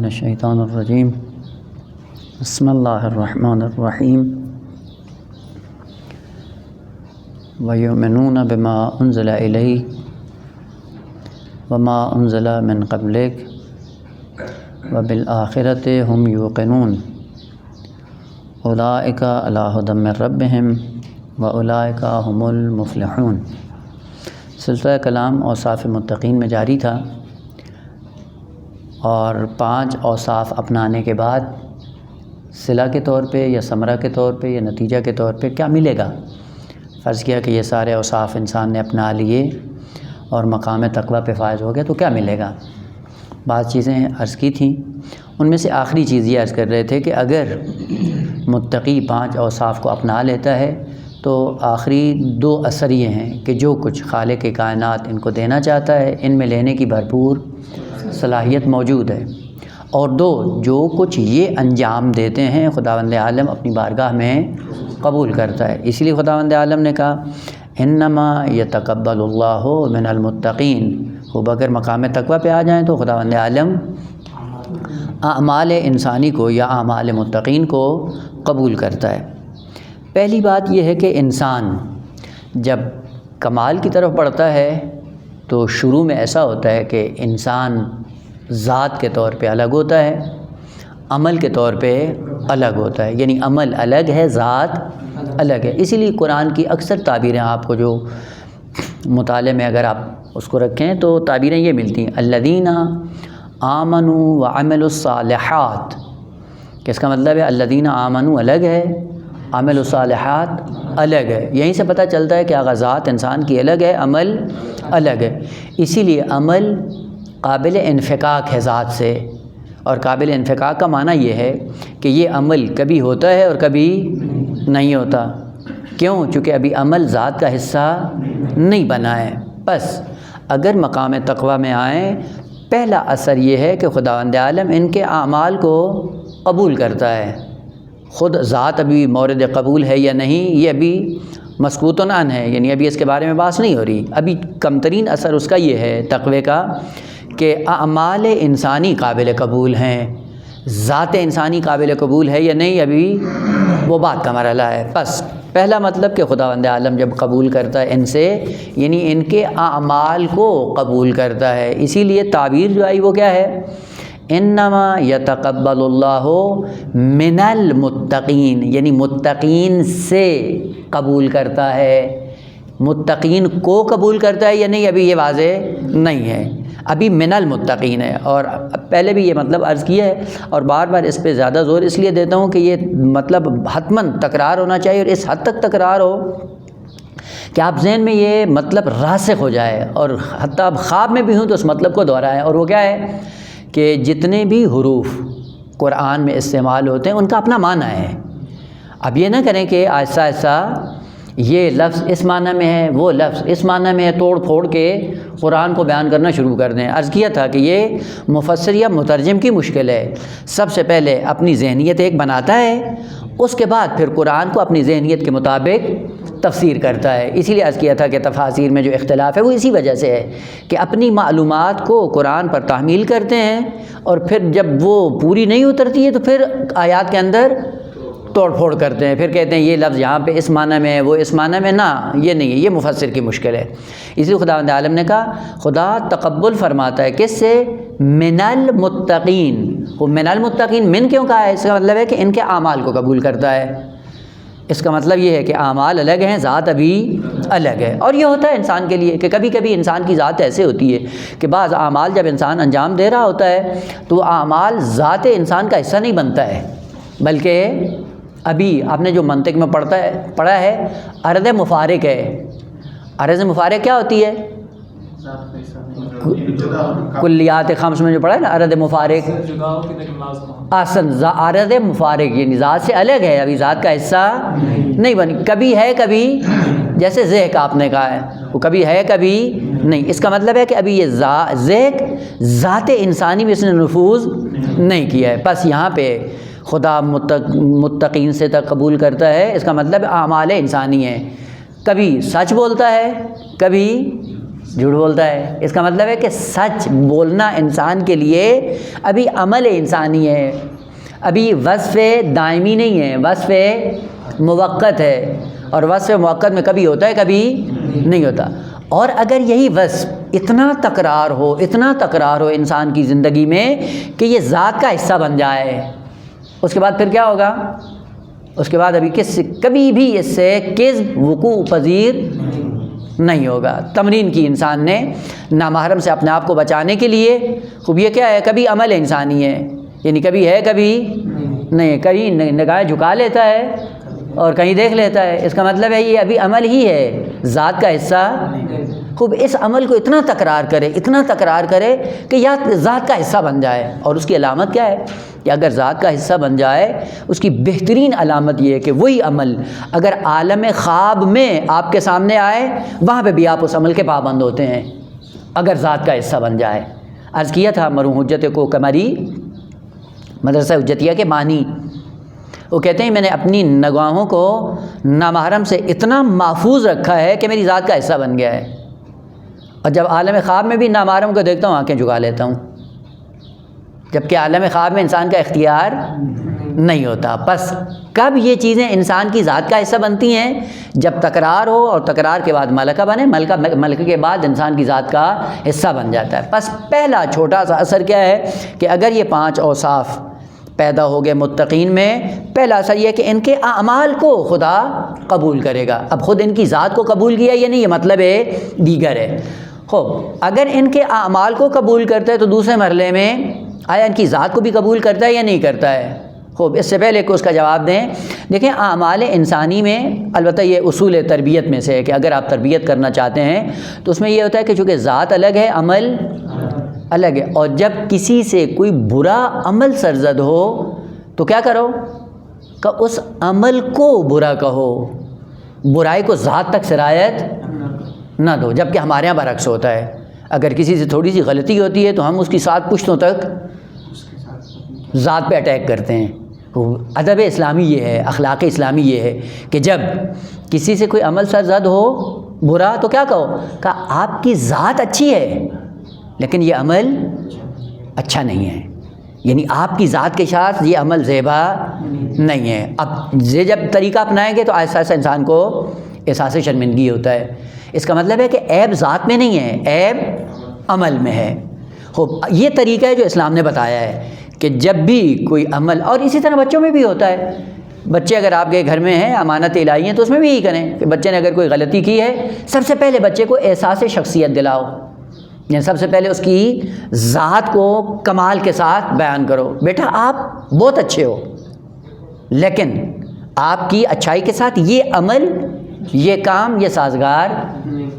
من الشیطان الرجیم بسم اللہ الرحمن الرحیم وَيُؤْمِنُونَ بِمَا أُنزِلَ إِلَيْكَ وَمَا أُنزِلَ مِن قَبْلِكَ وَبِالْآخِرَةِ هُمْ يُوقِنُونَ أُولَٰئِكَ عَلَىٰ هُدًى مِّن رَّبِّهِمْ وَأُولَٰئِكَ هُمُ الْمُفْلِحُونَ۔ سلسلہ کلام اوصاف متقین میں جاری تھا، اور 5 اوصاف اپنانے کے بعد صلہ کے طور پہ یا ثمرہ کے طور پہ یا نتیجہ کے طور پہ کیا ملے گا، فرض کیا کہ یہ سارے اوصاف انسان نے اپنا لیے اور مقام تقویٰ پہ فائز ہو گیا تو کیا ملے گا۔ بعض چیزیں عرض کی تھیں، ان میں سے آخری چیز یہ عرض کر رہے تھے کہ اگر متقی 5 اوصاف کو اپنا لیتا ہے تو آخری 2 اثر یہ ہیں کہ جو کچھ خالق کائنات ان کو دینا چاہتا ہے ان میں لینے کی بھرپور صلاحیت موجود ہے، اور 2 جو کچھ یہ انجام دیتے ہیں خداوند عالم اپنی بارگاہ میں قبول کرتا ہے۔ اسی لیے خداوند عالم نے کہا انما یتقبل اللہ من المتقین، خوب اگر مقام تقویٰ پہ آ جائیں تو خداوند عالم اعمال انسانی کو یا اعمال متقین کو قبول کرتا ہے۔ پہلی بات یہ ہے کہ انسان جب کمال کی طرف بڑھتا ہے تو شروع میں ایسا ہوتا ہے کہ انسان ذات کے طور پہ الگ ہوتا ہے، عمل کے طور پہ الگ ہوتا ہے، یعنی عمل الگ ہے، ذات الگ ہے۔ اسی لیے قرآن کی اکثر تعبیریں آپ کو جو مطالعے میں اگر آپ اس کو رکھیں تو تعبیریں یہ ملتی ہیں الذین آمنوا وعملوا الصالحات، کہ اس کا مطلب ہے الذین آمنوا الگ ہے، عمل الصالحات الگ ہے۔ یہیں سے پتہ چلتا ہے کہ ذات انسان کی الگ ہے، عمل الگ ہے۔ اسی لیے عمل قابل انفکاک ہے ذات سے، اور قابل انفکاک کا معنی یہ ہے کہ یہ عمل کبھی ہوتا ہے اور کبھی نہیں ہوتا۔ کیوں؟ چونکہ ابھی عمل ذات کا حصہ نہیں بنا ہے۔ بس اگر مقام تقویٰ میں آئیں، پہلا اثر یہ ہے کہ خداوند عالم ان کے اعمال کو قبول کرتا ہے۔ خود ذات ابھی مورد قبول ہے یا نہیں یہ ابھی مسکوت عن ہے، یعنی ابھی اس کے بارے میں بات نہیں ہو رہی۔ ابھی کم ترین اثر اس کا یہ ہے تقوی کا کہ اعمال انسانی قابل قبول ہیں، ذات انسانی قابل قبول ہے یا نہیں ابھی وہ بات کا مرحلہ ہے۔ بس پہلا مطلب کہ خداوند عالم جب قبول کرتا ہے ان سے، یعنی ان کے اعمال کو قبول کرتا ہے۔ اسی لیے تعبیر جو آئی وہ کیا ہے، انما یتقبل اللہ من المتقین، یعنی متقین سے قبول کرتا ہے۔ متقین کو قبول کرتا ہے یا نہیں ابھی یہ واضح نہیں ہے، ابھی من المتقین ہے۔ اور پہلے بھی یہ مطلب عرض کیا ہے، اور بار بار اس پہ زیادہ زور اس لیے دیتا ہوں کہ یہ مطلب حتماً تکرار ہونا چاہیے، اور اس حد تک تکرار ہو کہ آپ ذہن میں یہ مطلب راسخ ہو جائے، اور حتیٰ اب خواب میں بھی ہوں تو اس مطلب کو دہرائیں۔ اور وہ کیا ہے کہ جتنے بھی حروف قرآن میں استعمال ہوتے ہیں ان کا اپنا معنی ہے۔ اب یہ نہ کریں کہ آہستہ آہستہ یہ لفظ اس معنی میں ہے، وہ لفظ اس معنی میں ہے، توڑ پھوڑ کے قرآن کو بیان کرنا شروع کر دیں۔ عرض کیا تھا کہ یہ مفسر یا مترجم کی مشکل ہے، سب سے پہلے اپنی ذہنیت ایک بناتا ہے، اس کے بعد پھر قرآن کو اپنی ذہنیت کے مطابق تفسیر کرتا ہے۔ اسی لیے عرض کیا تھا کہ تفاسیر میں جو اختلاف ہے وہ اسی وجہ سے ہے کہ اپنی معلومات کو قرآن پر تحمیل کرتے ہیں، اور پھر جب وہ پوری نہیں اترتی ہے تو پھر آیات کے اندر توڑ پھوڑ کرتے ہیں، پھر کہتے ہیں یہ لفظ یہاں پہ اس معنی میں ہے، وہ اس معنی میں، نہ یہ نہیں ہے، یہ مفسر کی مشکل ہے۔ اس لیے خداوند عالم نے کہا خدا تقبل فرماتا ہے کس سے، من المتقین۔ وہ من المتقین من کیوں کہا ہے؟ اس کا مطلب ہے کہ ان کے اعمال کو قبول کرتا ہے۔ اس کا مطلب یہ ہے کہ اعمال الگ ہیں، ذات ابھی الگ ہے۔ اور یہ ہوتا ہے انسان کے لیے کہ کبھی کبھی انسان کی ذات ایسے ہوتی ہے کہ بعض اعمال جب انسان انجام دے رہا ہوتا ہے تو وہ اعمال ذات انسان کا حصہ نہیں بنتا ہے، بلکہ ابھی آپ نے جو منطق میں پڑھا ہے عرض مفارق ہے۔ عرض مفارق کیا ہوتی ہے؟ کلیات خمس میں جو پڑھا ہے نا، عرض مفارق آسن عرض مفارق، یعنی ذات سے الگ ہے، ابھی ذات کا حصہ نہیں بنی، کبھی ہے کبھی، جیسے ذہق آپ نے کہا ہے وہ کبھی ہے کبھی نہیں۔ اس کا مطلب ہے کہ ابھی یہ ذہق ذات انسانی میں اس نے نفوذ نہیں کیا ہے۔ بس یہاں پہ خدا متقین سے قبول کرتا ہے، اس کا مطلب اعمال انسانی ہے، کبھی سچ بولتا ہے کبھی جھوٹ بولتا ہے۔ اس کا مطلب ہے کہ سچ بولنا انسان کے لیے ابھی عمل انسانی ہے، ابھی وصف دائمی نہیں ہے، وصف موقت ہے، اور وصف موقت میں کبھی ہوتا ہے کبھی نہیں ہوتا۔ اور اگر یہی وصف اتنا تکرار ہو انسان کی زندگی میں کہ یہ ذات کا حصہ بن جائے، اس کے بعد پھر کیا ہوگا؟ اس کے بعد ابھی کبھی بھی اس سے کذب وقوع پذیر نہیں ہوگا۔ تمرین کی انسان نے نامحرم سے اپنے آپ کو بچانے کے لیے۔ خوب یہ کیا ہے؟ کبھی عمل انسانی ہے، یعنی کبھی ہے کبھی نہیں، کہیں نگاہ جھکا لیتا ہے اور کہیں دیکھ لیتا ہے۔ اس کا مطلب ہے یہ ابھی عمل ہی ہے، ذات کا حصہ۔ خوب اس عمل کو اتنا تکرار کرے کہ یا ذات کا حصہ بن جائے۔ اور اس کی علامت کیا ہے کہ اگر ذات کا حصہ بن جائے، اس کی بہترین علامت یہ ہے کہ وہی عمل اگر عالم خواب میں آپ کے سامنے آئے، وہاں پہ بھی آپ اس عمل کے پابند ہوتے ہیں، اگر ذات کا حصہ بن جائے۔ عرض کیا تھا مرحوم حجت کو کمری مدرسہ حجتیہ کے بانی، وہ کہتے ہیں میں نے اپنی نگاہوں کو نامحرم سے اتنا محفوظ رکھا ہے کہ میری ذات کا حصہ بن گیا ہے، اور جب عالم خواب میں بھی نامحرم کو دیکھتا ہوں آنکھیں جھکا لیتا ہوں، جبکہ عالم خواب میں انسان کا اختیار نہیں ہوتا۔ بس کب یہ چیزیں انسان کی ذات کا حصہ بنتی ہیں؟ جب تکرار ہو، اور تکرار کے بعد ملکہ بنے، ملکہ کے بعد انسان کی ذات کا حصہ بن جاتا ہے۔ بس پہلا چھوٹا سا اثر کیا ہے کہ اگر یہ 5 اوصاف پیدا ہو گئے متقین میں، پہلا اثر یہ ہے کہ ان کے اعمال کو خدا قبول کرے گا۔ اب خود ان کی ذات کو قبول کیا یا نہیں، یہ مطلب ہے دیگر ہے۔ خوب اگر ان کے اعمال کو قبول کرتا ہے تو دوسرے مرحلے میں آیا ان کی ذات کو بھی قبول کرتا ہے یا نہیں کرتا ہے؟ خوب اس سے پہلے کہ اس کا جواب دیں، دیکھیں اعمال انسانی میں البتہ یہ اصول تربیت میں سے ہے کہ اگر آپ تربیت کرنا چاہتے ہیں تو اس میں یہ ہوتا ہے کہ چونکہ ذات الگ ہے، عمل الگ ہے، اور جب کسی سے کوئی برا عمل سرزد ہو تو کیا کرو کہ اس عمل کو برا کہو، برائی کو ذات تک سرایت نہ دو۔ جبکہ ہمارے یہاں برعکس ہوتا ہے، اگر کسی سے تھوڑی سی غلطی ہوتی ہے تو ہم اس کی 7 پشتوں تک ذات پہ اٹیک کرتے ہیں۔ ادب اسلامی یہ ہے، اخلاق اسلامی یہ ہے کہ جب کسی سے کوئی عمل سرزد ہو برا تو کیا کہو کہ آپ کی ذات اچھی ہے لیکن یہ عمل اچھا نہیں ہے، یعنی آپ کی ذات کے ساتھ یہ عمل زیبا نہیں ہے۔ اب یہ جب طریقہ اپنائیں گے تو ایسا انسان کو احساس شرمندگی ہوتا ہے۔ اس کا مطلب ہے کہ عیب ذات میں نہیں ہے، عیب عمل میں ہے۔ خوب یہ طریقہ ہے جو اسلام نے بتایا ہے کہ جب بھی کوئی عمل، اور اسی طرح بچوں میں بھی ہوتا ہے، بچے اگر آپ کے گھر میں ہیں امانت الہی ہیں تو اس میں بھی یہی کریں کہ بچے نے اگر کوئی غلطی کی ہے، سب سے پہلے بچے کو احساس شخصیت دلاؤ، یعنی سب سے پہلے اس کی ذات کو کمال کے ساتھ بیان کرو، بیٹا آپ بہت اچھے ہو لیکن آپ کی اچھائی کے ساتھ یہ عمل، یہ کام، یہ سازگار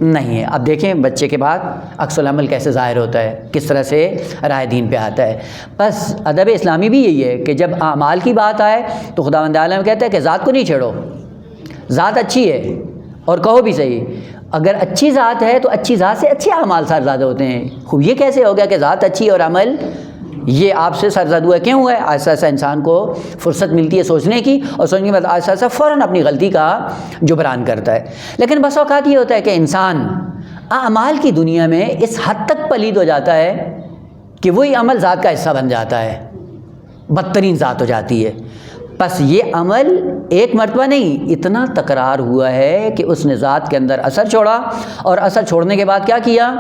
نہیں ہے۔ اب دیکھیں بچے کے بعد عکس العمل کیسے ظاہر ہوتا ہے، کس طرح سے راہ دین پہ آتا ہے۔ بس ادب اسلامی بھی یہی ہے کہ جب اعمال کی بات آئے تو خداوند عالم کہتا ہے کہ ذات کو نہیں چھیڑو، ذات اچھی ہے، اور کہو بھی صحیح، اگر اچھی ذات ہے تو اچھی ذات سے اچھے اعمال سرزاد ہوتے ہیں۔ خوب یہ کیسے ہو گیا کہ ذات اچھی اور عمل یہ آپ سے سرزد ہوا ہے؟ کیوں ہوا ہے؟ ایسا انسان کو فرصت ملتی ہے سوچنے کی، اور سوچنے کے بعد ایسا فوراً اپنی غلطی کا جبران کرتا ہے۔ لیکن بس اوقات یہ ہوتا ہے کہ انسان اعمال کی دنیا میں اس حد تک پلید ہو جاتا ہے کہ وہی عمل ذات کا حصہ بن جاتا ہے، بدترین ذات ہو جاتی ہے۔ بس یہ عمل ایک مرتبہ نہیں، اتنا تکرار ہوا ہے کہ اس نے ذات کے اندر اثر چھوڑا، اور اثر چھوڑنے کے بعد کیا کیا؟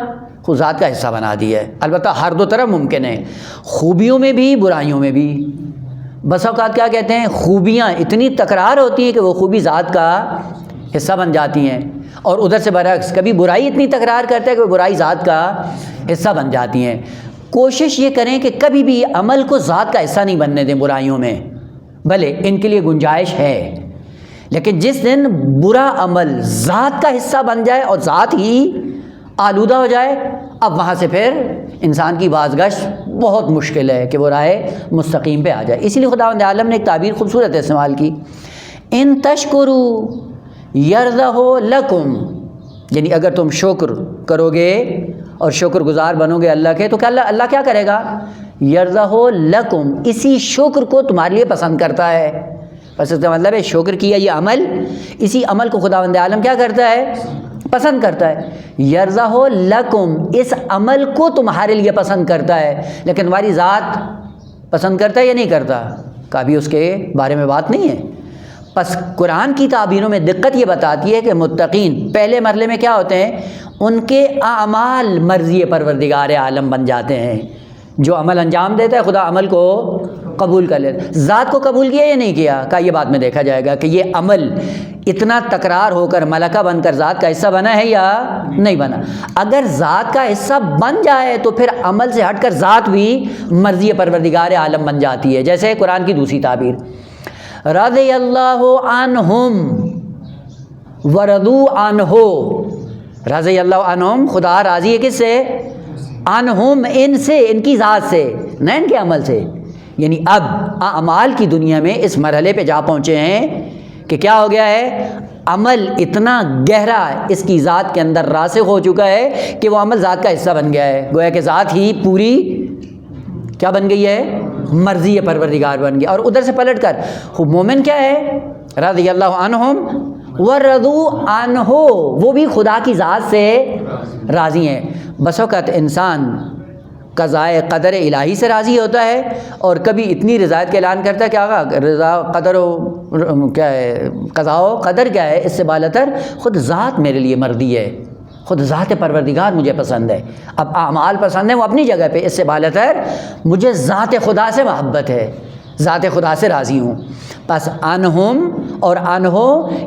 خود ذات کا حصہ بنا دیا ہے۔ البتہ ہر دو طرف ممکن ہے، خوبیوں میں بھی برائیوں میں بھی۔ بس اوقات کیا کہتے ہیں، خوبیاں اتنی تکرار ہوتی ہیں کہ وہ خوبی ذات کا حصہ بن جاتی ہیں، اور ادھر سے برعکس کبھی برائی اتنی تکرار کرتا ہے کہ وہ برائی ذات کا حصہ بن جاتی ہیں۔ کوشش یہ کریں کہ کبھی بھی عمل کو ذات کا حصہ نہیں بننے دیں برائیوں میں، بھلے ان کے لیے گنجائش ہے، لیکن جس دن برا عمل ذات کا حصہ بن جائے اور ذات ہی آلودہ ہو جائے، اب وہاں سے پھر انسان کی بازگشت بہت مشکل ہے کہ وہ راہ مستقیم پہ آ جائے۔ اسی لیے خداوند عالم نے ایک تعبیر خوبصورت استعمال کی، ان تشکروا یرضہ لکم، یعنی اگر تم شکر کرو گے اور شکر گزار بنو گے اللہ کے تو کیا اللہ کیا کرے گا؟ یرضہ لکم، اسی شکر کو تمہارے لیے پسند کرتا ہے۔ بس اس کا مطلب ہے شکر کیا یہ عمل، اسی عمل کو خداوند عالم کیا کرتا ہے؟ پسند کرتا ہے. یرضہ لکم، اس عمل کو تمہارے لیے پسند کرتا ہے، لیکن تمہاری ذات پسند کرتا ہے یا نہیں کرتا؟ کبھی اس کے بارے میں بات نہیں ہے. پس قرآن کی تعبیروں میں دقت یہ بتاتی ہے کہ متقین پہلے مرحلے میں کیا ہوتے ہیں؟ ان کے اعمال مرضی پروردگار عالم بن جاتے ہیں. جو عمل انجام دیتا ہے خدا عمل کو قبول کر لیتا ہے. ذات کو قبول کیا یا نہیں کیا؟ کہ یہ بعد میں دیکھا جائے گا کہ یہ عمل اتنا تکرار ہو کر ملکہ بن کر ذات کا حصہ بنا ہے یا نہیں بنا. اگر ذات کا حصہ بن جائے تو پھر عمل سے ہٹ کر ذات بھی مرضی پروردگار عالم بن جاتی ہے. جیسے قرآن کی دوسری تعبیر، رضی اللہ عنہم ورضوا عنہ. رضی اللہ عنہم، خدا راضی ہے کس سے؟ عنہم، ان سے، ان کی ذات سے، نہ ان کے عمل سے. یعنی اب اعمال کی دنیا میں اس مرحلے پہ جا پہنچے ہیں کہ کیا ہو گیا ہے؟ عمل اتنا گہرا اس کی ذات کے اندر راسخ ہو چکا ہے کہ وہ عمل ذات کا حصہ بن گیا ہے. گویا کہ ذات ہی پوری کیا بن گئی ہے؟ مرضی پروردگار بن گئی. اور ادھر سے پلٹ کر مومن کیا ہے؟ رضی اللہ عنہم ورضوا عنہ، وہ بھی خدا کی ذات سے راضی ہیں. بس وقت انسان قضاء قدر الہی سے راضی ہوتا ہے اور کبھی اتنی رضایت کا اعلان کرتا ہے کہ آقا رضا قدر و کیا ہے، قضاء و قدر کیا ہے، اس سے بالاتر خود ذات میرے لیے مرضی ہے، خود ذات پروردگار مجھے پسند ہے. اب اعمال پسند ہیں وہ اپنی جگہ پہ، اس سے بالاتر مجھے ذات خدا سے محبت ہے، ذات خدا سے راضی ہوں. پس عنہم اور عنہ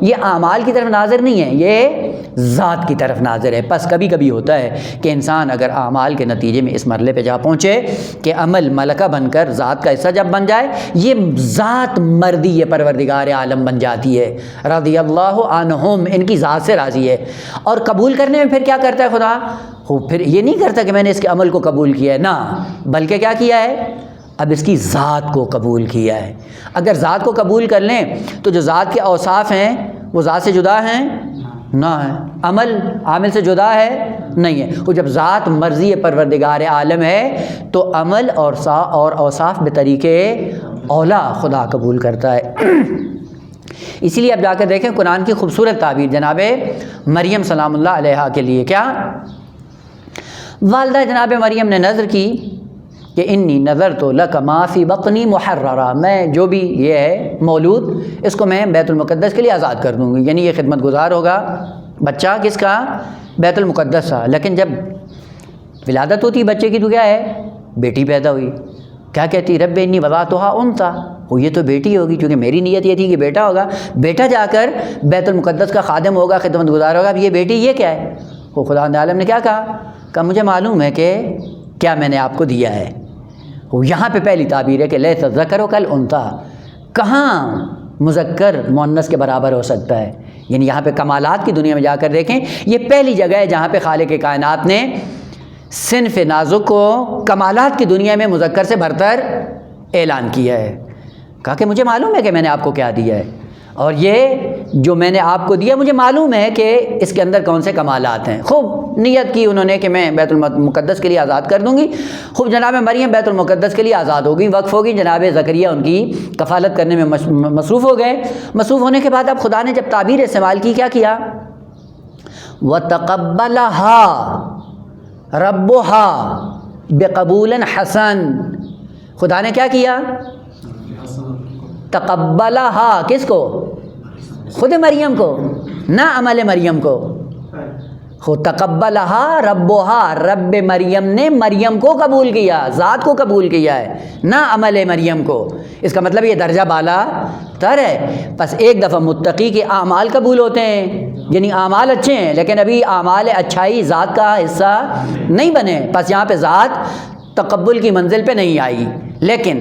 یہ اعمال کی طرف ناظر نہیں ہے، یہ ذات کی طرف ناظر ہے. پس کبھی کبھی ہوتا ہے کہ انسان اگر اعمال کے نتیجے میں اس مرحلے پہ جا پہنچے کہ عمل ملکہ بن کر ذات کا حصہ جب بن جائے، یہ ذات مرضی پروردگار عالم بن جاتی ہے. رضی اللہ عنہم، ان کی ذات سے راضی ہے. اور قبول کرنے میں پھر کیا کرتا ہے خدا؟ پھر یہ نہیں کرتا کہ میں نے اس کے عمل کو قبول کیا ہے، نہ، بلکہ کیا کیا ہے؟ اب اس کی ذات کو قبول کیا ہے. اگر ذات کو قبول کر لیں تو جو ذات کے اوصاف ہیں وہ ذات سے جدا ہیں؟ نہ ہیں. عمل عامل سے جدا ہے؟ نہیں ہے. وہ جب ذات مرضی پروردگار عالم ہے تو عمل اور اوصاف بطریقے اولا خدا قبول کرتا ہے. اسی لیے اب جا کر دیکھیں قرآن کی خوبصورت تعبیر جناب مریم سلام اللہ علیہا کے لیے. کیا والدہ جناب مریم نے نظر کی کہ انی نظرت لک ما فی بطنی محررہ، میں جو بھی یہ ہے مولود اس کو میں بیت المقدس کے لیے آزاد کر دوں گی. یعنی یہ خدمت گزار ہوگا. بچہ کس کا؟ بیت المقدس کا. لیکن جب ولادت ہوتی بچے کی تو کیا ہے؟ بیٹی پیدا ہوئی. کیا کہتی؟ رب انی وضعتھا انثی، وہ یہ تو بیٹی ہوگی کیونکہ میری نیت یہ تھی کہ بیٹا ہوگا. بیٹا جا کر بیت المقدس کا خادم ہوگا، خدمت گزار ہوگا. اب یہ بیٹی یہ کیا ہے؟ وہ خدا عالم نے کیا کہا مجھے معلوم ہے کہ کیا میں نے آپ کو دیا ہے. یہاں پہ پہلی تعبیر ہے کہ لیس الذکر کالانثی، کہاں مذکر مؤنث کے برابر ہو سکتا ہے. یعنی یہاں پہ کمالات کی دنیا میں جا کر دیکھیں، یہ پہلی جگہ ہے جہاں پہ خالق کائنات نے صنف نازک کو کمالات کی دنیا میں مذکر سے برتر اعلان کیا ہے. کہا کہ مجھے معلوم ہے کہ میں نے آپ کو کیا دیا ہے، اور یہ جو میں نے آپ کو دیا مجھے معلوم ہے کہ اس کے اندر کون سے کمالات ہیں. خوب نیت کی انہوں نے کہ میں بیت المقدس کے لیے آزاد کر دوں گی. خوب جناب مریم بیت المقدس کے لیے آزاد ہو گئی، وقف ہو گئی. جناب زکریا ان کی کفالت کرنے میں مصروف ہو گئے. مصروف ہونے کے بعد اب خدا نے جب تعبیر استعمال کی، کیا کیا؟ وَتَقَبَّلَهَا رَبُّهَا بِقَبُولٍ حَسَنٍ. خدا نے کیا کیا؟ تقبلها کس کو؟ خود مریم کو، نہ عمل مریم کو. خود تقبلها ربها، رب مریم نے مریم کو قبول کیا، ذات کو قبول کیا ہے، نہ عمل مریم کو. اس کا مطلب یہ درجہ بالا تر ہے. پس ایک دفعہ متقی کے اعمال قبول ہوتے ہیں، یعنی اعمال اچھے ہیں لیکن ابھی اعمال اچھائی ذات کا حصہ نہیں بنے. پس یہاں پہ ذات تقبل کی منزل پہ نہیں آئی. لیکن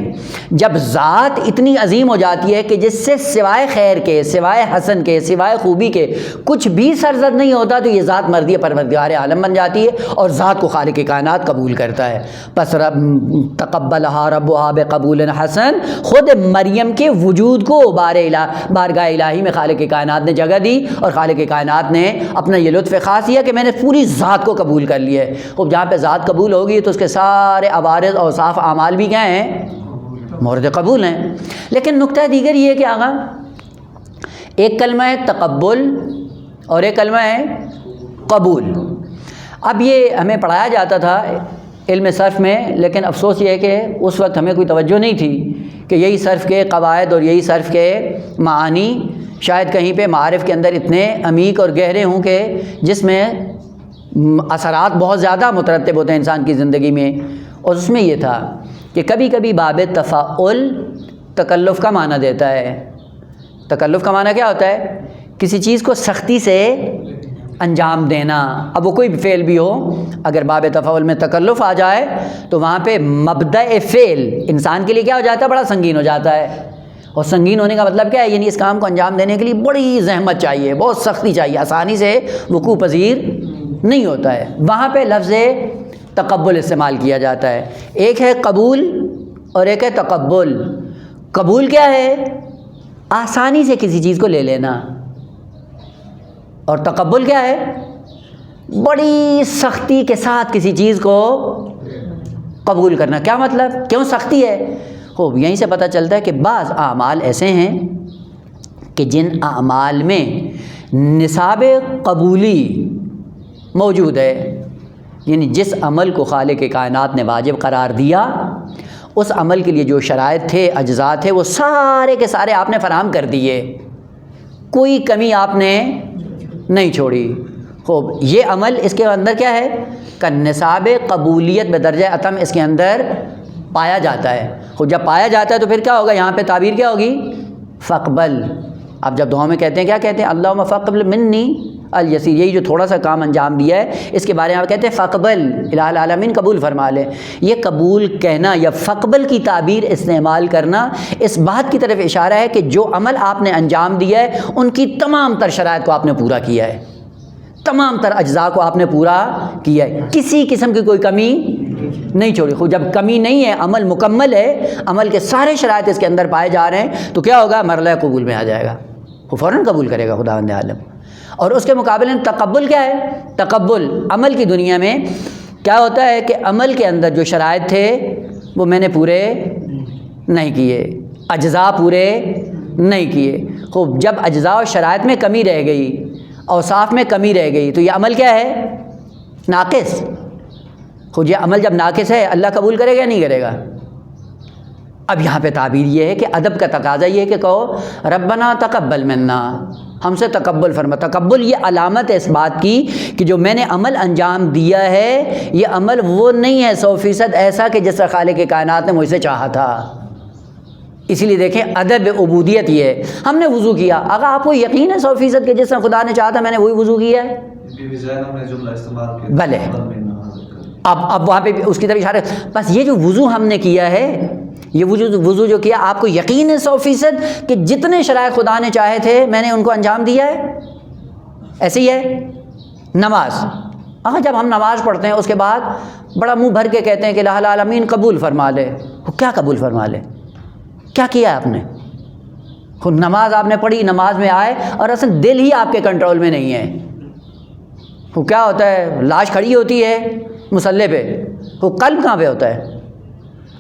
جب ذات اتنی عظیم ہو جاتی ہے کہ جس سے سوائے خیر کے، سوائے حسن کے، سوائے خوبی کے کچھ بھی سرزد نہیں ہوتا، تو یہ ذات مرضی پروردگار عالم بن جاتی ہے اور ذات کو خالق کائنات قبول کرتا ہے. پس رب تقبلها ربها بقبول حسن، خود مریم کے وجود کو بارگاہ الہی میں خالق کائنات نے جگہ دی اور خالق کائنات نے اپنا یہ لطف خاص کیا کہ میں نے پوری ذات کو قبول کر لیا ہے. اب جہاں پہ ذات قبول ہوگی تو اس کے سارے عوارض اوصاف اعمال بھی کیا ہیں؟ مورد قبول ہیں. لیکن نقطہ دیگر یہ کہ آقا ایک کلمہ ہے تقبل اور ایک کلمہ ہے قبول. اب یہ ہمیں پڑھایا جاتا تھا علم صرف میں، لیکن افسوس یہ ہے کہ اس وقت ہمیں کوئی توجہ نہیں تھی کہ یہی صرف کے قواعد اور یہی صرف کے معانی شاید کہیں پہ معارف کے اندر اتنے عمیق اور گہرے ہوں کہ جس میں اثرات بہت زیادہ مترتب ہوتے ہیں انسان کی زندگی میں. اور اس میں یہ تھا کہ کبھی کبھی باب تفاعل تکلف کا معنی دیتا ہے. تکلف کا معنی کیا ہوتا ہے؟ کسی چیز کو سختی سے انجام دینا. اب وہ کوئی بھی فعل بھی ہو، اگر باب تفاعل میں تکلف آ جائے تو وہاں پہ مبدأ فعل انسان کے لیے کیا ہو جاتا ہے؟ بڑا سنگین ہو جاتا ہے. اور سنگین ہونے کا مطلب کیا ہے؟ یعنی اس کام کو انجام دینے کے لیے بڑی زحمت چاہیے، بہت سختی چاہیے، آسانی سے وقوع پذیر نہیں ہوتا ہے. وہاں پہ لفظ تقبل استعمال کیا جاتا ہے. ایک ہے قبول اور ایک ہے تقبل. قبول کیا ہے؟ آسانی سے کسی چیز کو لے لینا. اور تقبل کیا ہے؟ بڑی سختی کے ساتھ کسی چیز کو قبول کرنا. کیا مطلب؟ کیوں سختی ہے؟ خوب یہیں سے پتہ چلتا ہے کہ بعض اعمال ایسے ہیں کہ جن اعمال میں نصاب قبولی موجود ہے. یعنی جس عمل کو خالق کائنات نے واجب قرار دیا، اس عمل کے لیے جو شرائط تھے، اجزاء تھے، وہ سارے کے سارے آپ نے فراہم کر دیے، کوئی کمی آپ نے نہیں چھوڑی. خوب یہ عمل اس کے اندر کیا ہے کہ نصاب قبولیت بدرجہ اتم اس کے اندر پایا جاتا ہے. خوب جب پایا جاتا ہے تو پھر کیا ہوگا؟ یہاں پہ تعبیر کیا ہوگی؟ فقبل. اب جب دعا میں کہتے ہیں، کیا کہتے ہیں؟ اللہم فقبل منی الیسیر. یہی جو تھوڑا سا کام انجام دیا ہے اس کے بارے میں آپ کہتے ہیں فقبل الہ العالمین، قبول فرما لے. یہ قبول کہنا یا فقبل کی تعبیر استعمال کرنا اس بات کی طرف اشارہ ہے کہ جو عمل آپ نے انجام دیا ہے ان کی تمام تر شرائط کو آپ نے پورا کیا ہے، تمام تر اجزاء کو آپ نے پورا کیا ہے، کسی قسم کی کوئی کمی نہیں چھوڑی. خود جب کمی نہیں ہے، عمل مکمل ہے، عمل کے سارے شرائط اس کے اندر پائے جا رہے ہیں، تو کیا ہوگا؟ مرحلہ قبول میں آ جائے گا، وہ فوراً قبول کرے گا خداوند عالم. اور اس کے مقابلے میں تقبل کیا ہے؟ تقبل عمل کی دنیا میں کیا ہوتا ہے کہ عمل کے اندر جو شرائط تھے وہ میں نے پورے نہیں کیے، اجزاء پورے نہیں کیے. خوب جب اجزاء اور شرائط میں کمی رہ گئی، اوصاف میں کمی رہ گئی، تو یہ عمل کیا ہے؟ ناقص. خود یہ عمل جب ناقص ہے، اللہ قبول کرے گا یا نہیں کرے گا؟ اب یہاں پہ تعبیر یہ ہے کہ ادب کا تقاضا یہ ہے کہ کہو ربنا تقبل منا، ہم سے تقبل فرما. تقبل یہ علامت ہے اس بات کی کہ جو میں نے عمل انجام دیا ہے یہ عمل وہ نہیں ہے 100% ایسا کہ جس طرح خالق کائنات نے مجھ سے چاہا تھا. اسی لیے دیکھیں ادب عبودیت یہ ہے. ہم نے وضو کیا، اگر آپ کو یقین ہے 100% کہ جس طرح خدا نے چاہا تھا میں نے وہی وضو کیا ہے، بھلے اب وہاں پہ اس کی طرف اشارہ. بس یہ جو وضو ہم نے کیا ہے، یہ وضو جو کیا، آپ کو یقین ہے 100% کہ جتنے شرائط خدا نے چاہے تھے میں نے ان کو انجام دیا ہے؟ ایسے ہی ہے. نماز، جب ہم نماز پڑھتے ہیں اس کے بعد بڑا منہ بھر کے کہتے ہیں کہ الہ العالمین قبول فرما لے. وہ کیا قبول فرما لے؟ کیا کیا ہے آپ نے؟ خود نماز آپ نے پڑھی، نماز میں آئے اور اصل دل ہی آپ کے کنٹرول میں نہیں ہے. وہ کیا ہوتا ہے؟ لاش کھڑی ہوتی ہے مصلی پہ، وہ قلب کہاں پہ ہوتا ہے؟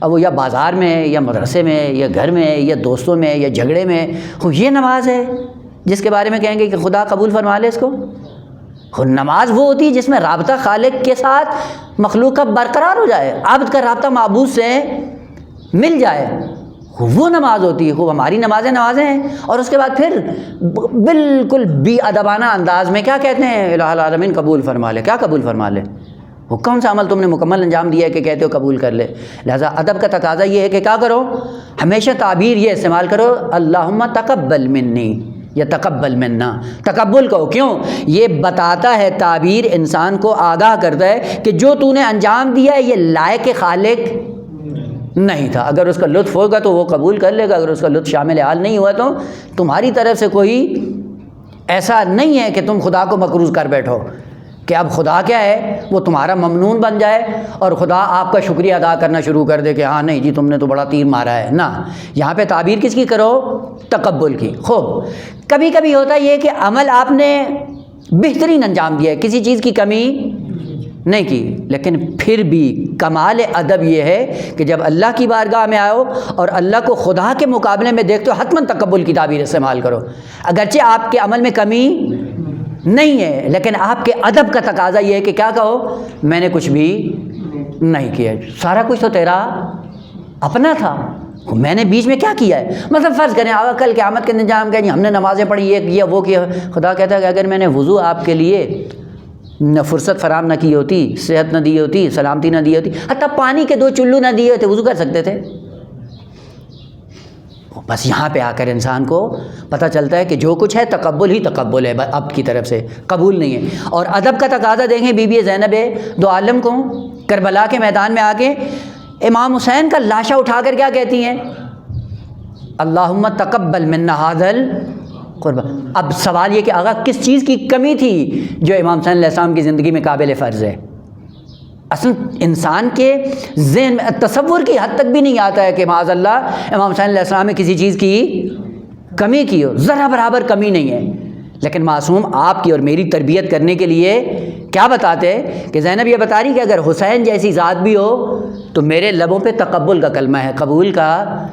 اب وہ یا بازار میں یا مدرسے میں یا گھر میں یا دوستوں میں یا جھگڑے میں. یہ نماز ہے جس کے بارے میں کہیں گے کہ خدا قبول فرما لے اس کو؟ نماز وہ ہوتی ہے جس میں رابطہ خالق کے ساتھ مخلوق کا برقرار ہو جائے، عبد کا رابطہ معبود سے مل جائے، وہ نماز ہوتی ہے. خوب ہماری نمازیں ہیں اور اس کے بعد پھر بالکل بی ادبانہ انداز میں کیا کہتے ہیں؟ الہ العالمین قبول فرما لے. کیا قبول فرما لے؟ وہ کون سا عمل تم نے مکمل انجام دیا ہے کہ کہتے ہو قبول کر لے؟ لہذا ادب کا تقاضا یہ ہے کہ کیا کرو؟ ہمیشہ تعبیر یہ استعمال کرو اللہم تقبل منی یا تقبل منا. تقبل کہو. کیوں؟ یہ بتاتا ہے، تعبیر انسان کو آگاہ کرتا ہے کہ جو تو نے انجام دیا ہے یہ لائق خالق نہیں تھا. اگر اس کا لطف ہوگا تو وہ قبول کر لے گا، اگر اس کا لطف شامل حال نہیں ہوا تو تمہاری طرف سے کوئی ایسا نہیں ہے کہ تم خدا کو مقروض کر بیٹھو کہ اب خدا کیا ہے وہ تمہارا ممنون بن جائے اور خدا آپ کا شکریہ ادا کرنا شروع کر دے کہ ہاں نہیں جی تم نے تو بڑا تیر مارا ہے. نہ، یہاں پہ تعبیر کس کی کرو؟ تقبل کی. خوب کبھی کبھی ہوتا یہ کہ عمل آپ نے بہترین انجام دیا ہے، کسی چیز کی کمی نہیں کی، لیکن پھر بھی کمال ادب یہ ہے کہ جب اللہ کی بارگاہ میں آؤ اور اللہ کو خدا کے مقابلے میں دیکھتے ہو حتماً تقبل کی تعبیر استعمال کرو، اگرچہ آپ کے عمل میں کمی نہیں ہے، لیکن آپ کے ادب کا تقاضا یہ ہے کہ کیا کہو، میں نے کچھ بھی نہیں کیا، سارا کچھ تو تیرا اپنا تھا، میں نے بیچ میں کیا کیا ہے؟ مطلب فرض کریں آگا کل قیامت کے انجام کہ ہم نے نمازیں پڑھی، یہ کیا وہ کیا، خدا کہتا ہے کہ اگر میں نے وضو آپ کے لیے نہ فرصت فراہم نہ کی ہوتی، صحت نہ دی ہوتی، سلامتی نہ دی ہوتی، حتیٰ پانی کے 2 چلو نہ دیے ہوتے، وضو کر سکتے تھے؟ بس یہاں پہ آ کر انسان کو پتہ چلتا ہے کہ جو کچھ ہے تقبل ہی تقبل ہے، اب کی طرف سے قبول نہیں ہے۔ اور ادب کا تقاضا دیکھیں بی بی زینب دو عالم کو کربلا کے میدان میں آ کے امام حسین کا لاشا اٹھا کر کیا کہتی ہیں، اللہم تقبل منا ھذا القربان۔ اب سوال یہ کہ آقا کس چیز کی کمی تھی جو امام حسین علیہ السلام کی زندگی میں قابل فرض ہے؟ اصل انسان کے ذہن میں تصور کی حد تک بھی نہیں آتا ہے کہ معاذ اللہ امام حسین علیہ السلام میں کسی چیز کی کمی کی ہو، ذرا برابر کمی نہیں ہے۔ لیکن معصوم آپ کی اور میری تربیت کرنے کے لیے کیا بتاتے کہ زینب یہ بتا رہی کہ اگر حسین جیسی ذات بھی ہو تو میرے لبوں پہ تقبل کا کلمہ ہے، قبول کا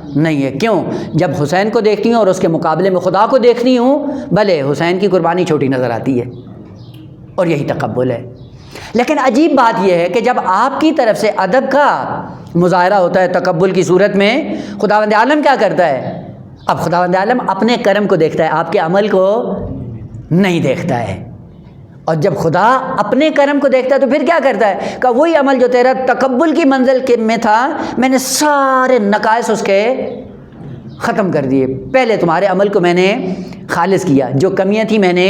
نہیں ہے۔ کیوں؟ جب حسین کو دیکھتی ہوں اور اس کے مقابلے میں خدا کو دیکھتی ہوں، بھلے حسین کی قربانی چھوٹی نظر آتی ہے، اور یہی تقبل ہے۔ لیکن عجیب بات یہ ہے کہ جب آپ کی طرف سے ادب کا مظاہرہ ہوتا ہے تقبل کی صورت میں، خداوند عالم کیا کرتا ہے؟ اب خداوند عالم اپنے کرم کو دیکھتا ہے، آپ کے عمل کو نہیں دیکھتا ہے۔ اور جب خدا اپنے کرم کو دیکھتا ہے تو پھر کیا کرتا ہے کہ وہی عمل جو تیرا تقبل کی منزل میں تھا، میں نے سارے نقائص اس کے ختم کر دیے، پہلے تمہارے عمل کو میں نے خالص کیا، جو کمیاں تھیں میں نے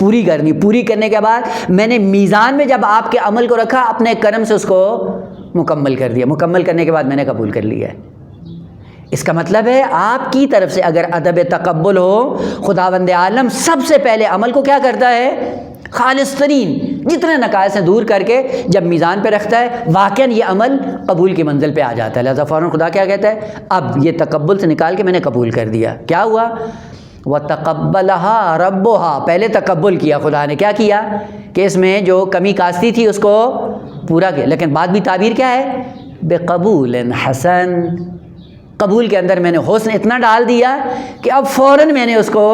پوری کر دی، پوری کرنے کے بعد میں نے میزان میں جب آپ کے عمل کو رکھا، اپنے کرم سے اس کو مکمل کر دیا، مکمل کرنے کے بعد میں نے قبول کر لیا ہے۔ اس کا مطلب ہے آپ کی طرف سے اگر ادب تقبل ہو، خداوند عالم سب سے پہلے عمل کو کیا کرتا ہے؟ خالص ترین جتنے نقائص ہیں دور کر کے جب میزان پہ رکھتا ہے، واقعاً یہ عمل قبول کی منزل پہ آ جاتا ہے۔ لہذا فوراً خدا کیا کہتا ہے؟ اب یہ تقبل سے نکال کے میں نے قبول کر دیا۔ کیا ہوا؟ وَتَقَبَّلَهَا رَبُّهَا، پہلے تقبل کیا خدا نے، کیا کیا کہ اس میں جو کمی کاستی تھی اس کو پورا کیا، لیکن بعد بھی تعبیر کیا ہے؟ بِقَبُولٍ حَسَن، قبول کے اندر میں نے حسن اتنا ڈال دیا کہ اب فوراً میں نے اس کو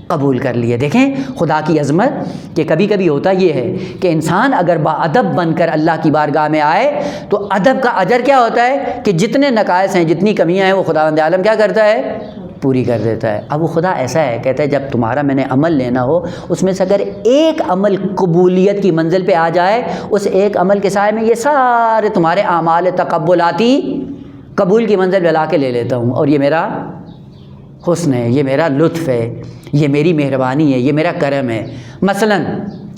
قبول کر لیا۔ دیکھیں خدا کی عظمت کہ کبھی کبھی ہوتا یہ ہے کہ انسان اگر با ادب بن کر اللہ کی بارگاہ میں آئے تو ادب کا اجر کیا ہوتا ہے کہ جتنے نقائص ہیں، جتنی کمیاں ہیں، وہ خداوند عالم کیا کرتا ہے؟ پوری کر دیتا ہے۔ اب وہ خدا ایسا ہے، کہتا ہے جب تمہارا میں نے عمل لینا ہو، اس میں سے اگر ایک عمل قبولیت کی منزل پہ آ جائے، اس ایک عمل کے سائے میں یہ سارے تمہارے اعمال تقبلاتی قبول کی منزل پہ لا کے لے لیتا ہوں، اور یہ میرا حسن ہے، یہ میرا لطف ہے، یہ میری مہربانی ہے، یہ میرا کرم ہے۔ مثلا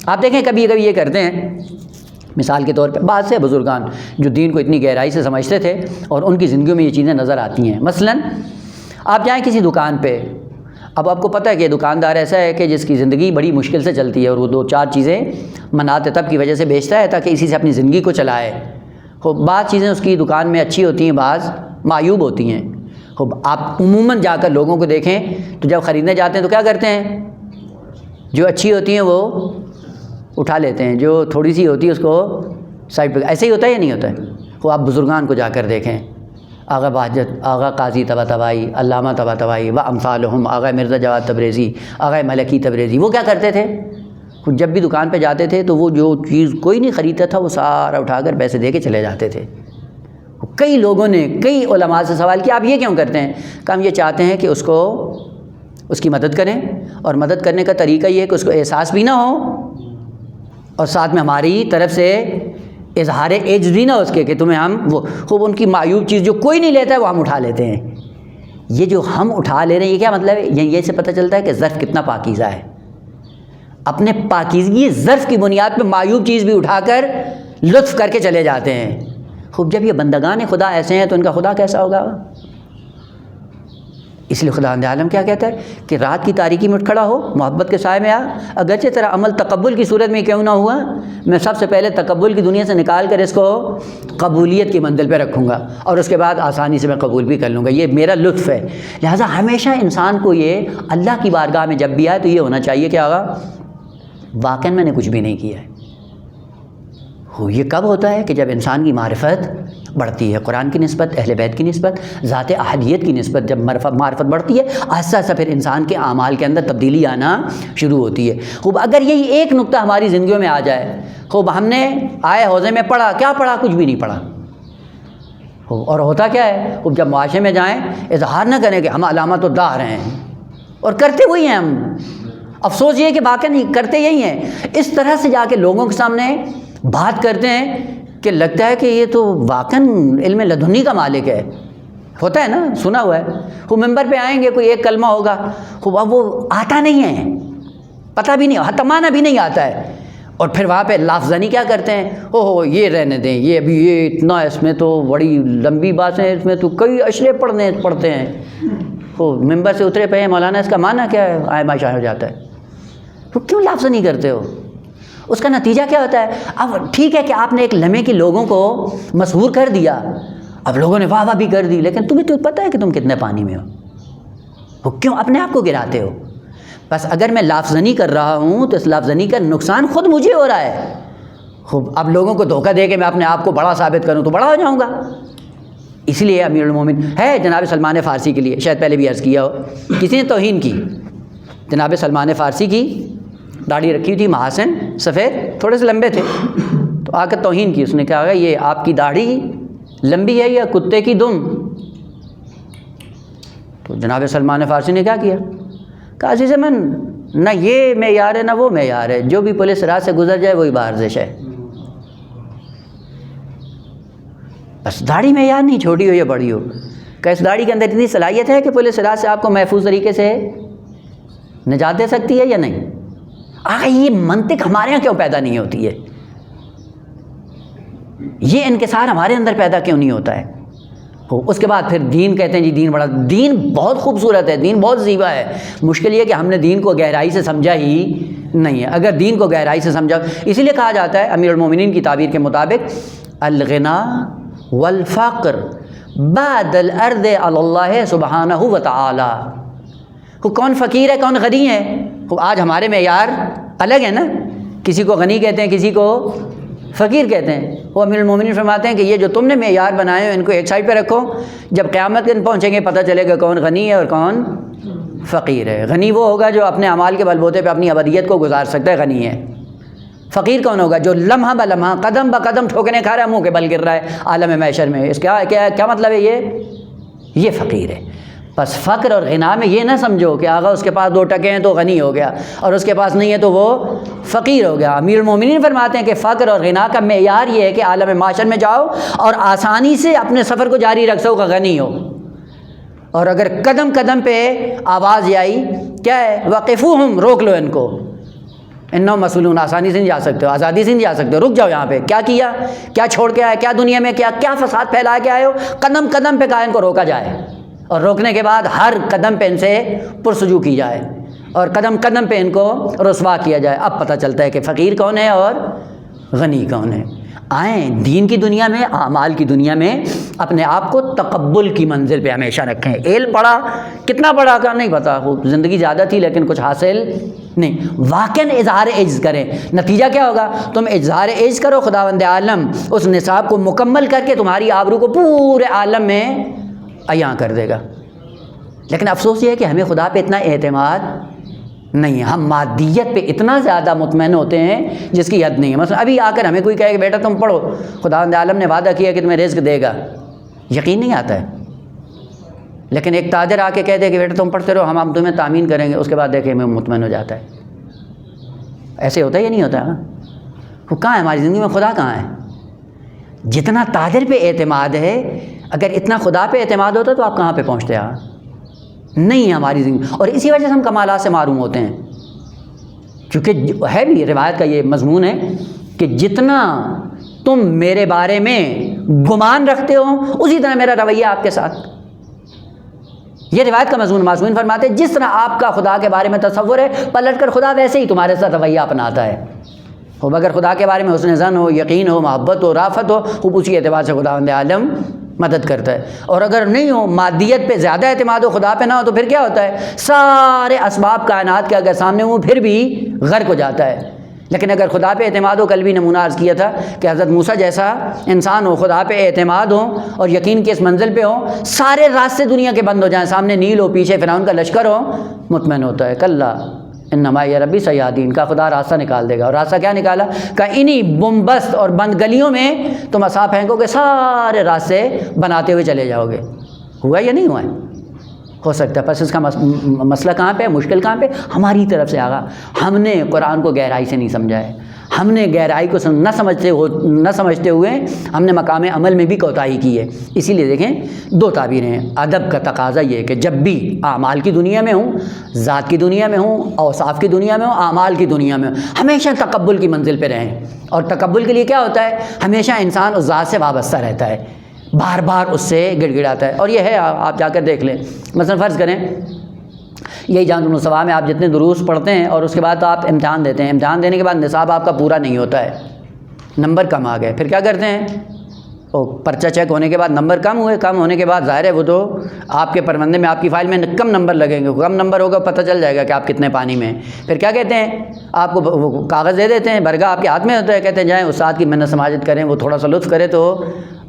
آپ دیکھیں کبھی کبھی یہ کرتے ہیں، مثال کے طور پہ بعض سے بزرگان جو دین کو اتنی گہرائی سے سمجھتے تھے اور ان کی زندگیوں میں یہ چیزیں نظر آتی ہیں۔ مثلا آپ جائیں کسی دکان پہ، اب آپ کو پتہ ہے کہ دکاندار ایسا ہے کہ جس کی زندگی بڑی مشکل سے چلتی ہے، اور وہ 2-4 چیزیں منات تب کی وجہ سے بیچتا ہے تاکہ اسی سے اپنی زندگی کو چلائے۔ بعض چیزیں اس کی دکان میں اچھی ہوتی ہیں، بعض معیوب ہوتی ہیں۔ آپ عموماً جا کر لوگوں کو دیکھیں تو جب خریدنے جاتے ہیں تو کیا کرتے ہیں؟ جو اچھی ہوتی ہیں وہ اٹھا لیتے ہیں، جو تھوڑی سی ہوتی ہے اس کو سائڈ پہ۔ ایسے ہی ہوتا ہے یا نہیں ہوتا ہے؟ وہ آپ بزرگان کو جا کر دیکھیں، آغا بہجت، آغا قاضی طباطبائی، علامہ طباطبائی و امثالہم، آغا مرزا جواد تبریزی، آغا ملکی تبریزی، وہ کیا کرتے تھے؟ جب بھی دکان پہ جاتے تھے تو وہ جو چیز کوئی نہیں خریدتا تھا وہ سارا اٹھا کر پیسے دے کے چلے جاتے تھے۔ کئی لوگوں نے کئی علماء سے سوال کیا آپ یہ کیوں کرتے ہیں؟ کہ ہم یہ چاہتے ہیں کہ اس کی مدد کریں، اور مدد کرنے کا طریقہ یہ ہے کہ اس کو احساس بھی نہ ہو اور ساتھ میں ہماری طرف سے اظہار عجز بھی نہ ہو اس کے کہ تمہیں ہم وہ خوب ان کی معیوب چیز جو کوئی نہیں لیتا ہے وہ ہم اٹھا لیتے ہیں۔ یہ جو ہم اٹھا لے رہے ہیں یہ کیا مطلب ہے؟ یہ سے پتہ چلتا ہے کہ ظرف کتنا پاکیزہ ہے۔ اپنے پاکیزگی ظرف کی بنیاد پہ معیوب چیز بھی اٹھا کر لطف کر کے چلے جاتے ہیں۔ خوب جب یہ بندگان خدا ایسے ہیں تو ان کا خدا کیسا ہوگا؟ اس لیے خدا عالم کیا کہتا ہے کہ رات کی تاریکی میں اٹھ کھڑا ہو، محبت کے سائے میں آ، اگرچہ تیرا عمل تقبل کی صورت میں کیوں نہ ہوا، میں سب سے پہلے تقبل کی دنیا سے نکال کر اس کو قبولیت کی منزل پہ رکھوں گا، اور اس کے بعد آسانی سے میں قبول بھی کر لوں گا۔ یہ میرا لطف ہے۔ لہٰذا ہمیشہ انسان کو یہ اللہ کی بارگاہ میں جب بھی آئے تو یہ ہونا چاہیے کہ آگا واقعاً میں نے کچھ بھی نہیں کیا ہے۔ یہ کب ہوتا ہے کہ جب انسان کی معرفت بڑھتی ہے، قرآن کی نسبت، اہل بیت کی نسبت، ذات احدیت کی نسبت جب معرفت بڑھتی ہے، آہستہ آہستہ پھر انسان کے اعمال کے اندر تبدیلی آنا شروع ہوتی ہے۔ خوب اگر یہی ایک نقطہ ہماری زندگیوں میں آ جائے، خوب ہم نے آئے حوضے میں پڑھا، کیا پڑھا؟ کچھ بھی نہیں پڑھا، اور ہوتا کیا ہے؟ خوب جب معاشرے میں جائیں اظہار نہ کریں کہ ہم علامت الدہر ہیں، اور کرتے وہی ہیں ہم، افسوس یہ ہے کہ واقعی نہیں کرتے یہی ہیں، اس طرح سے جا کے لوگوں کے سامنے بات کرتے ہیں کہ لگتا ہے کہ یہ تو واقعاً علم لدنی کا مالک ہے۔ ہوتا ہے نا، سنا ہوا ہے، وہ ممبر پہ آئیں گے، کوئی ایک کلمہ ہوگا، اب وہ آتا نہیں ہے، پتہ بھی نہیں، حتمانہ بھی نہیں آتا ہے، اور پھر وہاں پہ لافظنی کیا کرتے ہیں، اوہ یہ رہنے دیں، یہ ابھی یہ اتنا، اس میں تو بڑی لمبی باتیں، اس میں تو کئی اشرے پڑھتے ہیں، وہ ممبر سے اترے پہ ہیں، مولانا اس کا معنی کیا ہے، آئے ماشاء ہو جاتا ہے، تو کیوں لافظنی کرتے ہو؟ اس کا نتیجہ کیا ہوتا ہے؟ اب ٹھیک ہے کہ آپ نے ایک لمحے کی لوگوں کو مسحور کر دیا، اب لوگوں نے واہ واہ بھی کر دی، لیکن تمہیں تو پتہ ہے کہ تم کتنے پانی میں ہو، وہ کیوں اپنے آپ کو گراتے ہو؟ بس اگر میں لافظنی کر رہا ہوں تو اس لافظنی کا نقصان خود مجھے ہو رہا ہے۔ خوب اب لوگوں کو دھوکہ دے کے میں اپنے آپ کو بڑا ثابت کروں تو بڑا ہو جاؤں گا۔ اس لیے امیر المومن ہے جناب سلمان فارسی کے لیے، شاید پہلے بھی عرض کیا ہو، کسی نے توہین کی، جناب سلمان فارسی کی داڑھی رکھی تھی، محاسن سفید، تھوڑے سے لمبے تھے، تو آ کر توہین کی، اس نے کہا یہ آپ کی داڑھی لمبی ہے یا کتے کی دم؟ تو جناب سلمان فارسی نے کیا کیا؟ کہا عزیز من، نہ یہ معیار ہے نہ وہ معیار ہے، جو بھی پولیس راہ سے گزر جائے وہی بارزش ہے، بس داڑھی معیار نہیں، چھوٹی ہو یا بڑی ہو، کہ اس داڑھی کے اندر اتنی صلاحیت ہے کہ پولیس راہ سے آپ کو محفوظ طریقے سے نجات دے سکتی ہے یا نہیں؟ آخر یہ منطق ہمارے یہاں کیوں پیدا نہیں ہوتی ہے؟ یہ انکسار ہمارے اندر پیدا کیوں نہیں ہوتا ہے؟ اس کے بعد پھر دین کہتے ہیں جی دین بہت خوبصورت ہے، دین بہت زیبا ہے، مشکل یہ کہ ہم نے دین کو گہرائی سے سمجھا ہی نہیں ہے۔ اگر دین کو گہرائی سے سمجھا، اسی لیے کہا جاتا ہے امیر المومنین کی تعبیر کے مطابق الغنا والفقر بعد الارض علی اللہ سبحانہ وتعالی، کون فقیر ہے کون غنی ہے؟ آج ہمارے معیار الگ ہے نا، کسی کو غنی کہتے ہیں، کسی کو فقیر کہتے ہیں۔ وہ امیر المومنین فرماتے ہیں کہ یہ جو تم نے معیار بنائے ہیں ان کو ایک سائڈ پہ رکھو، جب قیامت کے دن پہنچیں گے پتہ چلے گا کون غنی ہے اور کون فقیر ہے۔ غنی وہ ہوگا جو اپنے اعمال کے بل بوتے پہ اپنی ابدیت کو گزار سکتا ہے، غنی ہے۔ فقیر کون ہوگا؟ جو لمحہ بلمحہ قدم بہ قدم ٹھوکریں کھا رہا ہے، منہ کے بل گر رہا ہے عالم محشر میں، اس کا کیا مطلب ہے؟ یہ فقیر ہے۔ بس فقر اور غنا میں یہ نہ سمجھو کہ آغا اس کے پاس 2 ٹکے ہیں تو غنی ہو گیا اور اس کے پاس نہیں ہے تو وہ فقیر ہو گیا۔ امیر المومنین فرماتے ہیں کہ فقر اور غنا کا معیار یہ ہے کہ عالم معاشر میں جاؤ اور آسانی سے اپنے سفر کو جاری رکھ سکو کہ غنی ہو، اور اگر قدم قدم پہ آواز آئی کیا ہے وقفوہم، روک لو ان کو، انہم مسئولون، آسانی سے نہیں جا سکتے ہو، آزادی سے نہیں جا سکتے ہو، رک جاؤ یہاں پہ، کیا کیا، کیا چھوڑ کے آئے، کیا دنیا میں کیا فساد پھیلا کے آئے ہو، قدم قدم پہ کہا ان کو روکا جائے، اور روکنے کے بعد ہر قدم پہ ان سے پرسجو کی جائے اور قدم قدم پہ ان کو رسوا کیا جائے۔ اب پتہ چلتا ہے کہ فقیر کون ہے اور غنی کون ہے۔ آئیں دین کی دنیا میں، اعمال کی دنیا میں اپنے آپ کو تقبل کی منزل پہ ہمیشہ رکھیں۔ علم پڑھا، کتنا پڑھا کا نہیں پتا، زندگی زیادہ تھی لیکن کچھ حاصل نہیں، واقعاً اظہار عجز کریں، نتیجہ کیا ہوگا؟ تم اظہار عجز کرو، خداوند عالم اس نصاب کو مکمل کر کے تمہاری آبرو کو پورے عالم میں عیاں کر دے گا۔ لیکن افسوس یہ ہے کہ ہمیں خدا پہ اتنا اعتماد نہیں ہے، ہم مادیت پہ اتنا زیادہ مطمئن ہوتے ہیں جس کی حد نہیں ہے۔ مثلا ابھی آ کر ہمیں کوئی کہے کہ بیٹا تم پڑھو، خداوند عالم نے وعدہ کیا کہ تمہیں رزق دے گا، یقین نہیں آتا ہے۔ لیکن ایک تاجر آ کے کہہ دے کہ بیٹا تم پڑھتے رہو، ہم تمہیں تامین کریں گے، اس کے بعد دیکھیں ہمیں مطمئن ہو جاتا ہے۔ ایسے ہوتا ہے یا نہیں ہوتا؟ وہ کہاں ہے ہماری زندگی میں؟ خدا کہاں ہے؟ جتنا تاجر پہ اعتماد ہے، اگر اتنا خدا پہ اعتماد ہوتا تو آپ کہاں پہ پہنچتے ہیں؟ نہیں ہے ہماری زندگی، اور اسی وجہ سے ہم کمالات سے محروم ہوتے ہیں، کیونکہ ہے بھی روایت کا یہ مضمون ہے کہ جتنا تم میرے بارے میں گمان رکھتے ہو اسی طرح میرا رویہ آپ کے ساتھ، یہ روایت کا مضمون۔ معصومین فرماتے ہیں جس طرح آپ کا خدا کے بارے میں تصور ہے، پلٹ کر خدا ویسے ہی تمہارے ساتھ رویہ اپناتا ہے۔ خوب اگر خدا کے بارے میں حسن ظن ہو، یقین ہو، محبت ہو، رافت ہو، خوب اسی اعتبار سے خداوند عالم مدد کرتا ہے۔ اور اگر نہیں ہو، مادیت پہ زیادہ اعتماد ہو، خدا پہ نہ ہو، تو پھر کیا ہوتا ہے؟ سارے اسباب کائنات کے اگر سامنے ہوں پھر بھی غرق ہو جاتا ہے۔ لیکن اگر خدا پہ اعتماد ہو، کل بھی نمونہ عرض کیا تھا کہ حضرت موسیٰ جیسا انسان ہو، خدا پہ اعتماد ہو اور یقین کے اس منزل پہ ہو، سارے راستے دنیا کے بند ہو جائیں، سامنے نیل ہو، پیچھے فرعون کا لشکر ہو، مطمئن ہوتا ہے کلا انما معی ربی سیہدین، کا خدا راستہ نکال دے گا۔ اور راستہ کیا نکالا؟ کہ انہی بمبست اور بند گلیوں میں تم عصا پھینکو گے، سارے راستے بناتے ہوئے چلے جاؤ گے۔ ہوا یا نہیں ہوا ہے؟ ہو سکتا ہے۔ پس اس کا مسئلہ کہاں پہ ہے؟ مشکل کہاں پہ؟ ہماری طرف سے آگا، ہم نے قرآن کو گہرائی سے نہیں سمجھا ہے، ہم نے گہرائی کو نہ سمجھتے ہوئے ہم نے مقام عمل میں بھی کوتاہی کی ہے۔ اسی لیے دیکھیں دو تعبیریں ہیں۔ ادب کا تقاضا یہ ہے کہ جب بھی اعمال کی دنیا میں ہوں، ذات کی دنیا میں ہوں، اوصاف کی دنیا میں ہوں، اعمال کی دنیا میں ہوں، ہمیشہ تقبل کی منزل پہ رہیں۔ اور تقبل کے لیے کیا ہوتا ہے؟ ہمیشہ انسان اس ذات سے وابستہ رہتا ہے، بار بار اس سے گڑ گڑاتا ہے۔ اور یہ ہے، آپ جا کر دیکھ لیں، مثلا فرض کریں یہی جامعۃ النصواء میں آپ جتنے دروس پڑھتے ہیں اور اس کے بعد آپ امتحان دیتے ہیں، امتحان دینے کے بعد نصاب آپ کا پورا نہیں ہوتا ہے، نمبر کم آ گئے، پھر کیا کرتے ہیں؟ پرچہ چیک ہونے کے بعد نمبر کم ہوئے، کم ہونے کے بعد ظاہر ہے وہ تو آپ کے پروندے میں، آپ کی فائل میں کم نمبر لگیں گے، کم نمبر ہوگا، پتہ چل جائے گا کہ آپ کتنے پانی میں ہیں۔ پھر کیا کہتے ہیں؟ آپ کو وہ کاغذ دے دیتے ہیں، برگا آپ کے ہاتھ میں ہوتا ہے، کہتے ہیں جائیں استاد کی منت سماجت کریں، وہ تھوڑا سا لطف کرے تو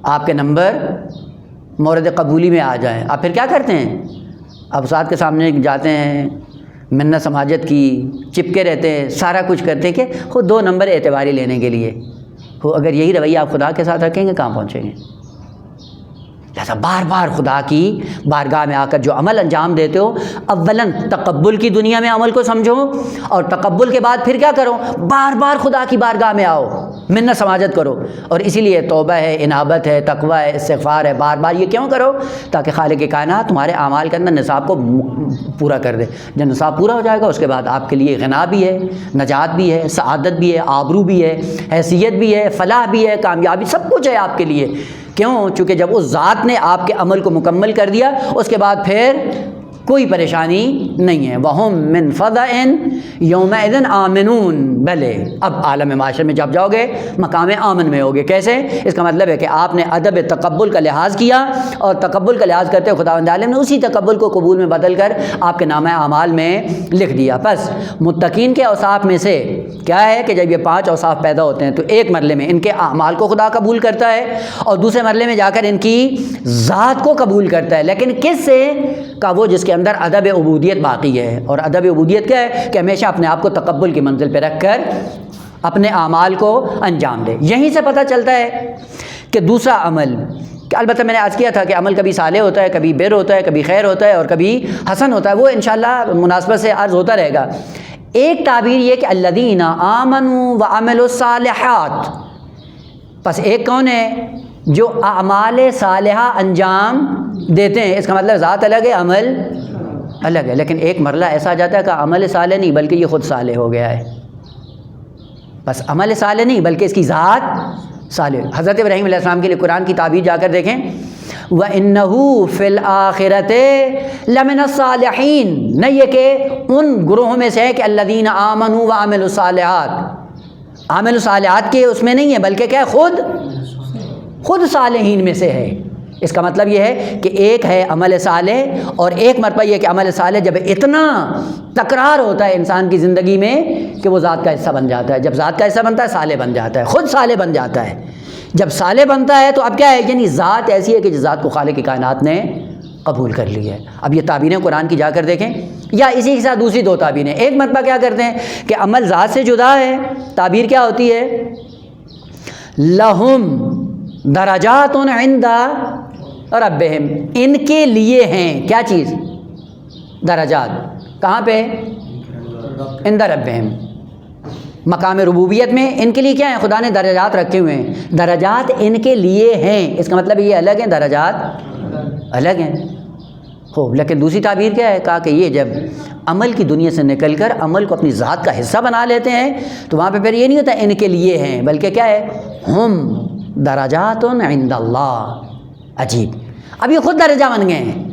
آپ کے نمبر مورد قبولی میں آ جائیں۔ آپ پھر کیا کرتے ہیں؟ آپ استاد کے سامنے جاتے ہیں، منت سماجت کی، چپکے رہتے ہیں، سارا کچھ کرتے ہیں کہ خود 2 نمبر اعتباری لینے کے لیے۔ اگر یہی رویہ آپ خدا کے ساتھ رکھیں گے کہاں پہنچیں گے؟ لہٰذا بار بار خدا کی بارگاہ میں آ کر جو عمل انجام دیتے ہو، اولاً تقبل کی دنیا میں عمل کو سمجھو، اور تقبل کے بعد پھر کیا کرو؟ بار بار خدا کی بارگاہ میں آؤ، منت سماجت کرو۔ اور اسی لیے توبہ ہے، انابت ہے، تقویٰ ہے، استغفار ہے، بار بار یہ کیوں کرو؟ تاکہ خالق کائنات تمہارے اعمال کے اندر نصاب کو پورا کر دے۔ جب نصاب پورا ہو جائے گا اس کے بعد آپ کے لیے غنا بھی ہے، نجات بھی ہے، سعادت بھی ہے، آبرو بھی ہے، حیثیت بھی ہے، فلاح بھی ہے، کامیابی، سب کچھ ہے آپ کے لیے۔ کیوں؟ چونکہ جب اس ذات نے آپ کے عمل کو مکمل کر دیا، اس کے بعد پھر کوئی پریشانی نہیں ہے۔ وَهُم مِّن فَزَعٍ يَوْمَئِذٍ آمِنُونَ، بھلے اب عالم معاشر میں جب جاؤ گے مقام آمن میں ہوگے۔ کیسے؟ اس کا مطلب ہے کہ آپ نے ادب تقبل کا لحاظ کیا، اور تقبل کا لحاظ کرتے ہوئے خداوند عالم نے اسی تقبل کو قبول میں بدل کر آپ کے نامہ اعمال میں لکھ دیا۔ بس متقین کے اوصاف میں سے کیا ہے کہ جب یہ 5 اوصاف پیدا ہوتے ہیں تو ایک مرلے میں ان کے اعمال کو خدا قبول کرتا ہے، اور دوسرے مرلے میں جا کر ان کی ذات کو قبول کرتا ہے۔ لیکن کس سے؟ کا وہ جس کے اندر ادب عبودیت باقی ہے۔ اور ادب عبودیت کیا ہے؟ کہ ہمیشہ اپنے آپ کو تقبل کی منزل پہ رکھ کر اپنے اعمال کو انجام دے۔ یہیں سے پتہ چلتا ہے کہ دوسرا عمل، کہ البتہ میں نے عرض کیا تھا کہ عمل کبھی صالح ہوتا ہے، کبھی بر ہوتا ہے، کبھی خیر ہوتا ہے، اور کبھی حسن ہوتا ہے، وہ انشاءاللہ مناسبت سے عرض ہوتا رہے گا۔ ایک تعبیر یہ کہ الذین آمنوا وعملوا الصالحات، پس ایک کون ہے؟ جو اعمال صالحہ انجام دیتے ہیں۔ اس کا مطلب ذات الگ ہے، عمل الگ ہے۔ لیکن ایک مرلہ ایسا آ جاتا ہے کہ عمل صالح نہیں بلکہ یہ خود صالح ہو گیا ہے۔ بس عمل صالح نہیں بلکہ اس کی ذات صالح۔ حضرت ابراہیم علیہ السلام کے لیے قرآن کی تعبیر جا کر دیکھیں، وَإِنَّهُ فِي الْآخِرَةِ لَمِنَ الصَّالِحِينَ، نہیں یہ کہ ان گروہوں میں سے ہے کہ الذین آمنوا وعملوا الصالحات، عامل الصالحات کے اس میں نہیں ہے بلکہ کیا ہے؟ خود صالحین میں سے ہے۔ اس کا مطلب یہ ہے کہ ایک ہے عمل صالح، اور ایک مرتبہ یہ کہ عمل صالح جب اتنا تکرار ہوتا ہے انسان کی زندگی میں کہ وہ ذات کا حصہ بن جاتا ہے۔ جب ذات کا حصہ بنتا ہے صالح بن جاتا ہے، خود صالح بن جاتا ہے۔ جب صالح بنتا ہے تو اب کیا ہے؟ یعنی ذات ایسی ہے کہ جس ذات کو خالق کی کائنات نے قبول کر لی ہے۔ اب یہ تعبیریں قرآن کی جا کر دیکھیں، یا اسی کے ساتھ دوسری 2 تعبیریں۔ ایک مرتبہ کیا کرتے ہیں کہ عمل ذات سے جدا ہے، تعبیر کیا ہوتی ہے؟ لہم درجات عند ربہم، ان کے لیے ہیں کیا چیز؟ درجات۔ کہاں پہ؟ عند ربہم، مقام ربوبیت میں ان کے لیے کیا ہے؟ خدا نے درجات رکھے ہوئے ہیں، درجات ان کے لیے ہیں۔ اس کا مطلب یہ الگ ہیں، درجات الگ ہیں۔ خوب، لیکن دوسری تعبیر کیا ہے؟ کہا کہ یہ جب عمل کی دنیا سے نکل کر عمل کو اپنی ذات کا حصہ بنا لیتے ہیں تو وہاں پہ پھر یہ نہیں ہوتا ان کے لیے ہیں، بلکہ کیا ہے؟ ہم درجات عند اللہ۔ عجیب، اب یہ خود درجہ بن گئے ہیں۔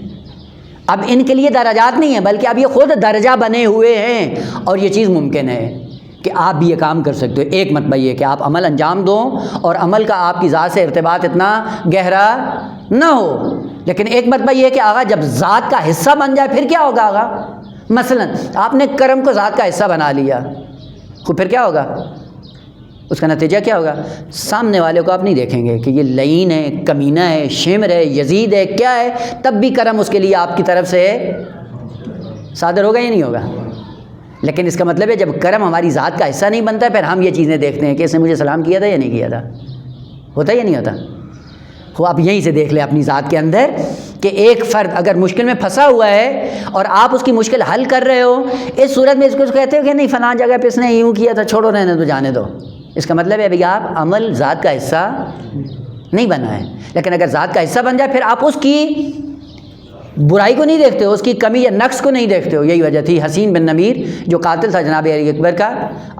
اب ان کے لیے درجات نہیں ہیں بلکہ اب یہ خود درجہ بنے ہوئے ہیں۔ اور یہ چیز ممکن ہے کہ آپ بھی یہ کام کر سکتے ہو۔ ایک مرتبہ یہ کہ آپ عمل انجام دو اور عمل کا آپ کی ذات سے ارتباط اتنا گہرا نہ ہو، لیکن ایک مرتبہ یہ کہ آغا جب ذات کا حصہ بن جائے پھر کیا ہوگا؟ آغا مثلا آپ نے کرم کو ذات کا حصہ بنا لیا، پھر کیا ہوگا؟ اس کا نتیجہ کیا ہوگا؟ سامنے والے کو آپ نہیں دیکھیں گے کہ یہ لعین ہے، کمینہ ہے، شمر ہے، یزید ہے، کیا ہے، تب بھی کرم اس کے لیے آپ کی طرف سے صادر ہوگا یا نہیں ہوگا؟ لیکن اس کا مطلب ہے جب کرم ہماری ذات کا حصہ نہیں بنتا ہے پھر ہم یہ چیزیں دیکھتے ہیں کہ اس نے مجھے سلام کیا تھا یا نہیں کیا تھا، ہوتا یا نہیں ہوتا؟ وہ آپ یہیں سے دیکھ لیں اپنی ذات کے اندر کہ ایک فرد اگر مشکل میں پھنسا ہوا ہے اور آپ اس کی مشکل حل کر رہے ہو، اس صورت میں اس کو کہتے ہو کہ نہیں فلاں جگہ پہ اس نے یوں کیا تھا، چھوڑو رہنے دو، جانے دو، اس کا مطلب ہے بھئی آپ عمل ذات کا حصہ نہیں بنا ہے۔ لیکن اگر ذات کا حصہ بن جائے پھر آپ اس کی برائی کو نہیں دیکھتے ہو، اس کی کمی یا نقص کو نہیں دیکھتے ہو۔ یہی وجہ تھی حسین بن نمیر جو قاتل تھا جناب علی اکبر کا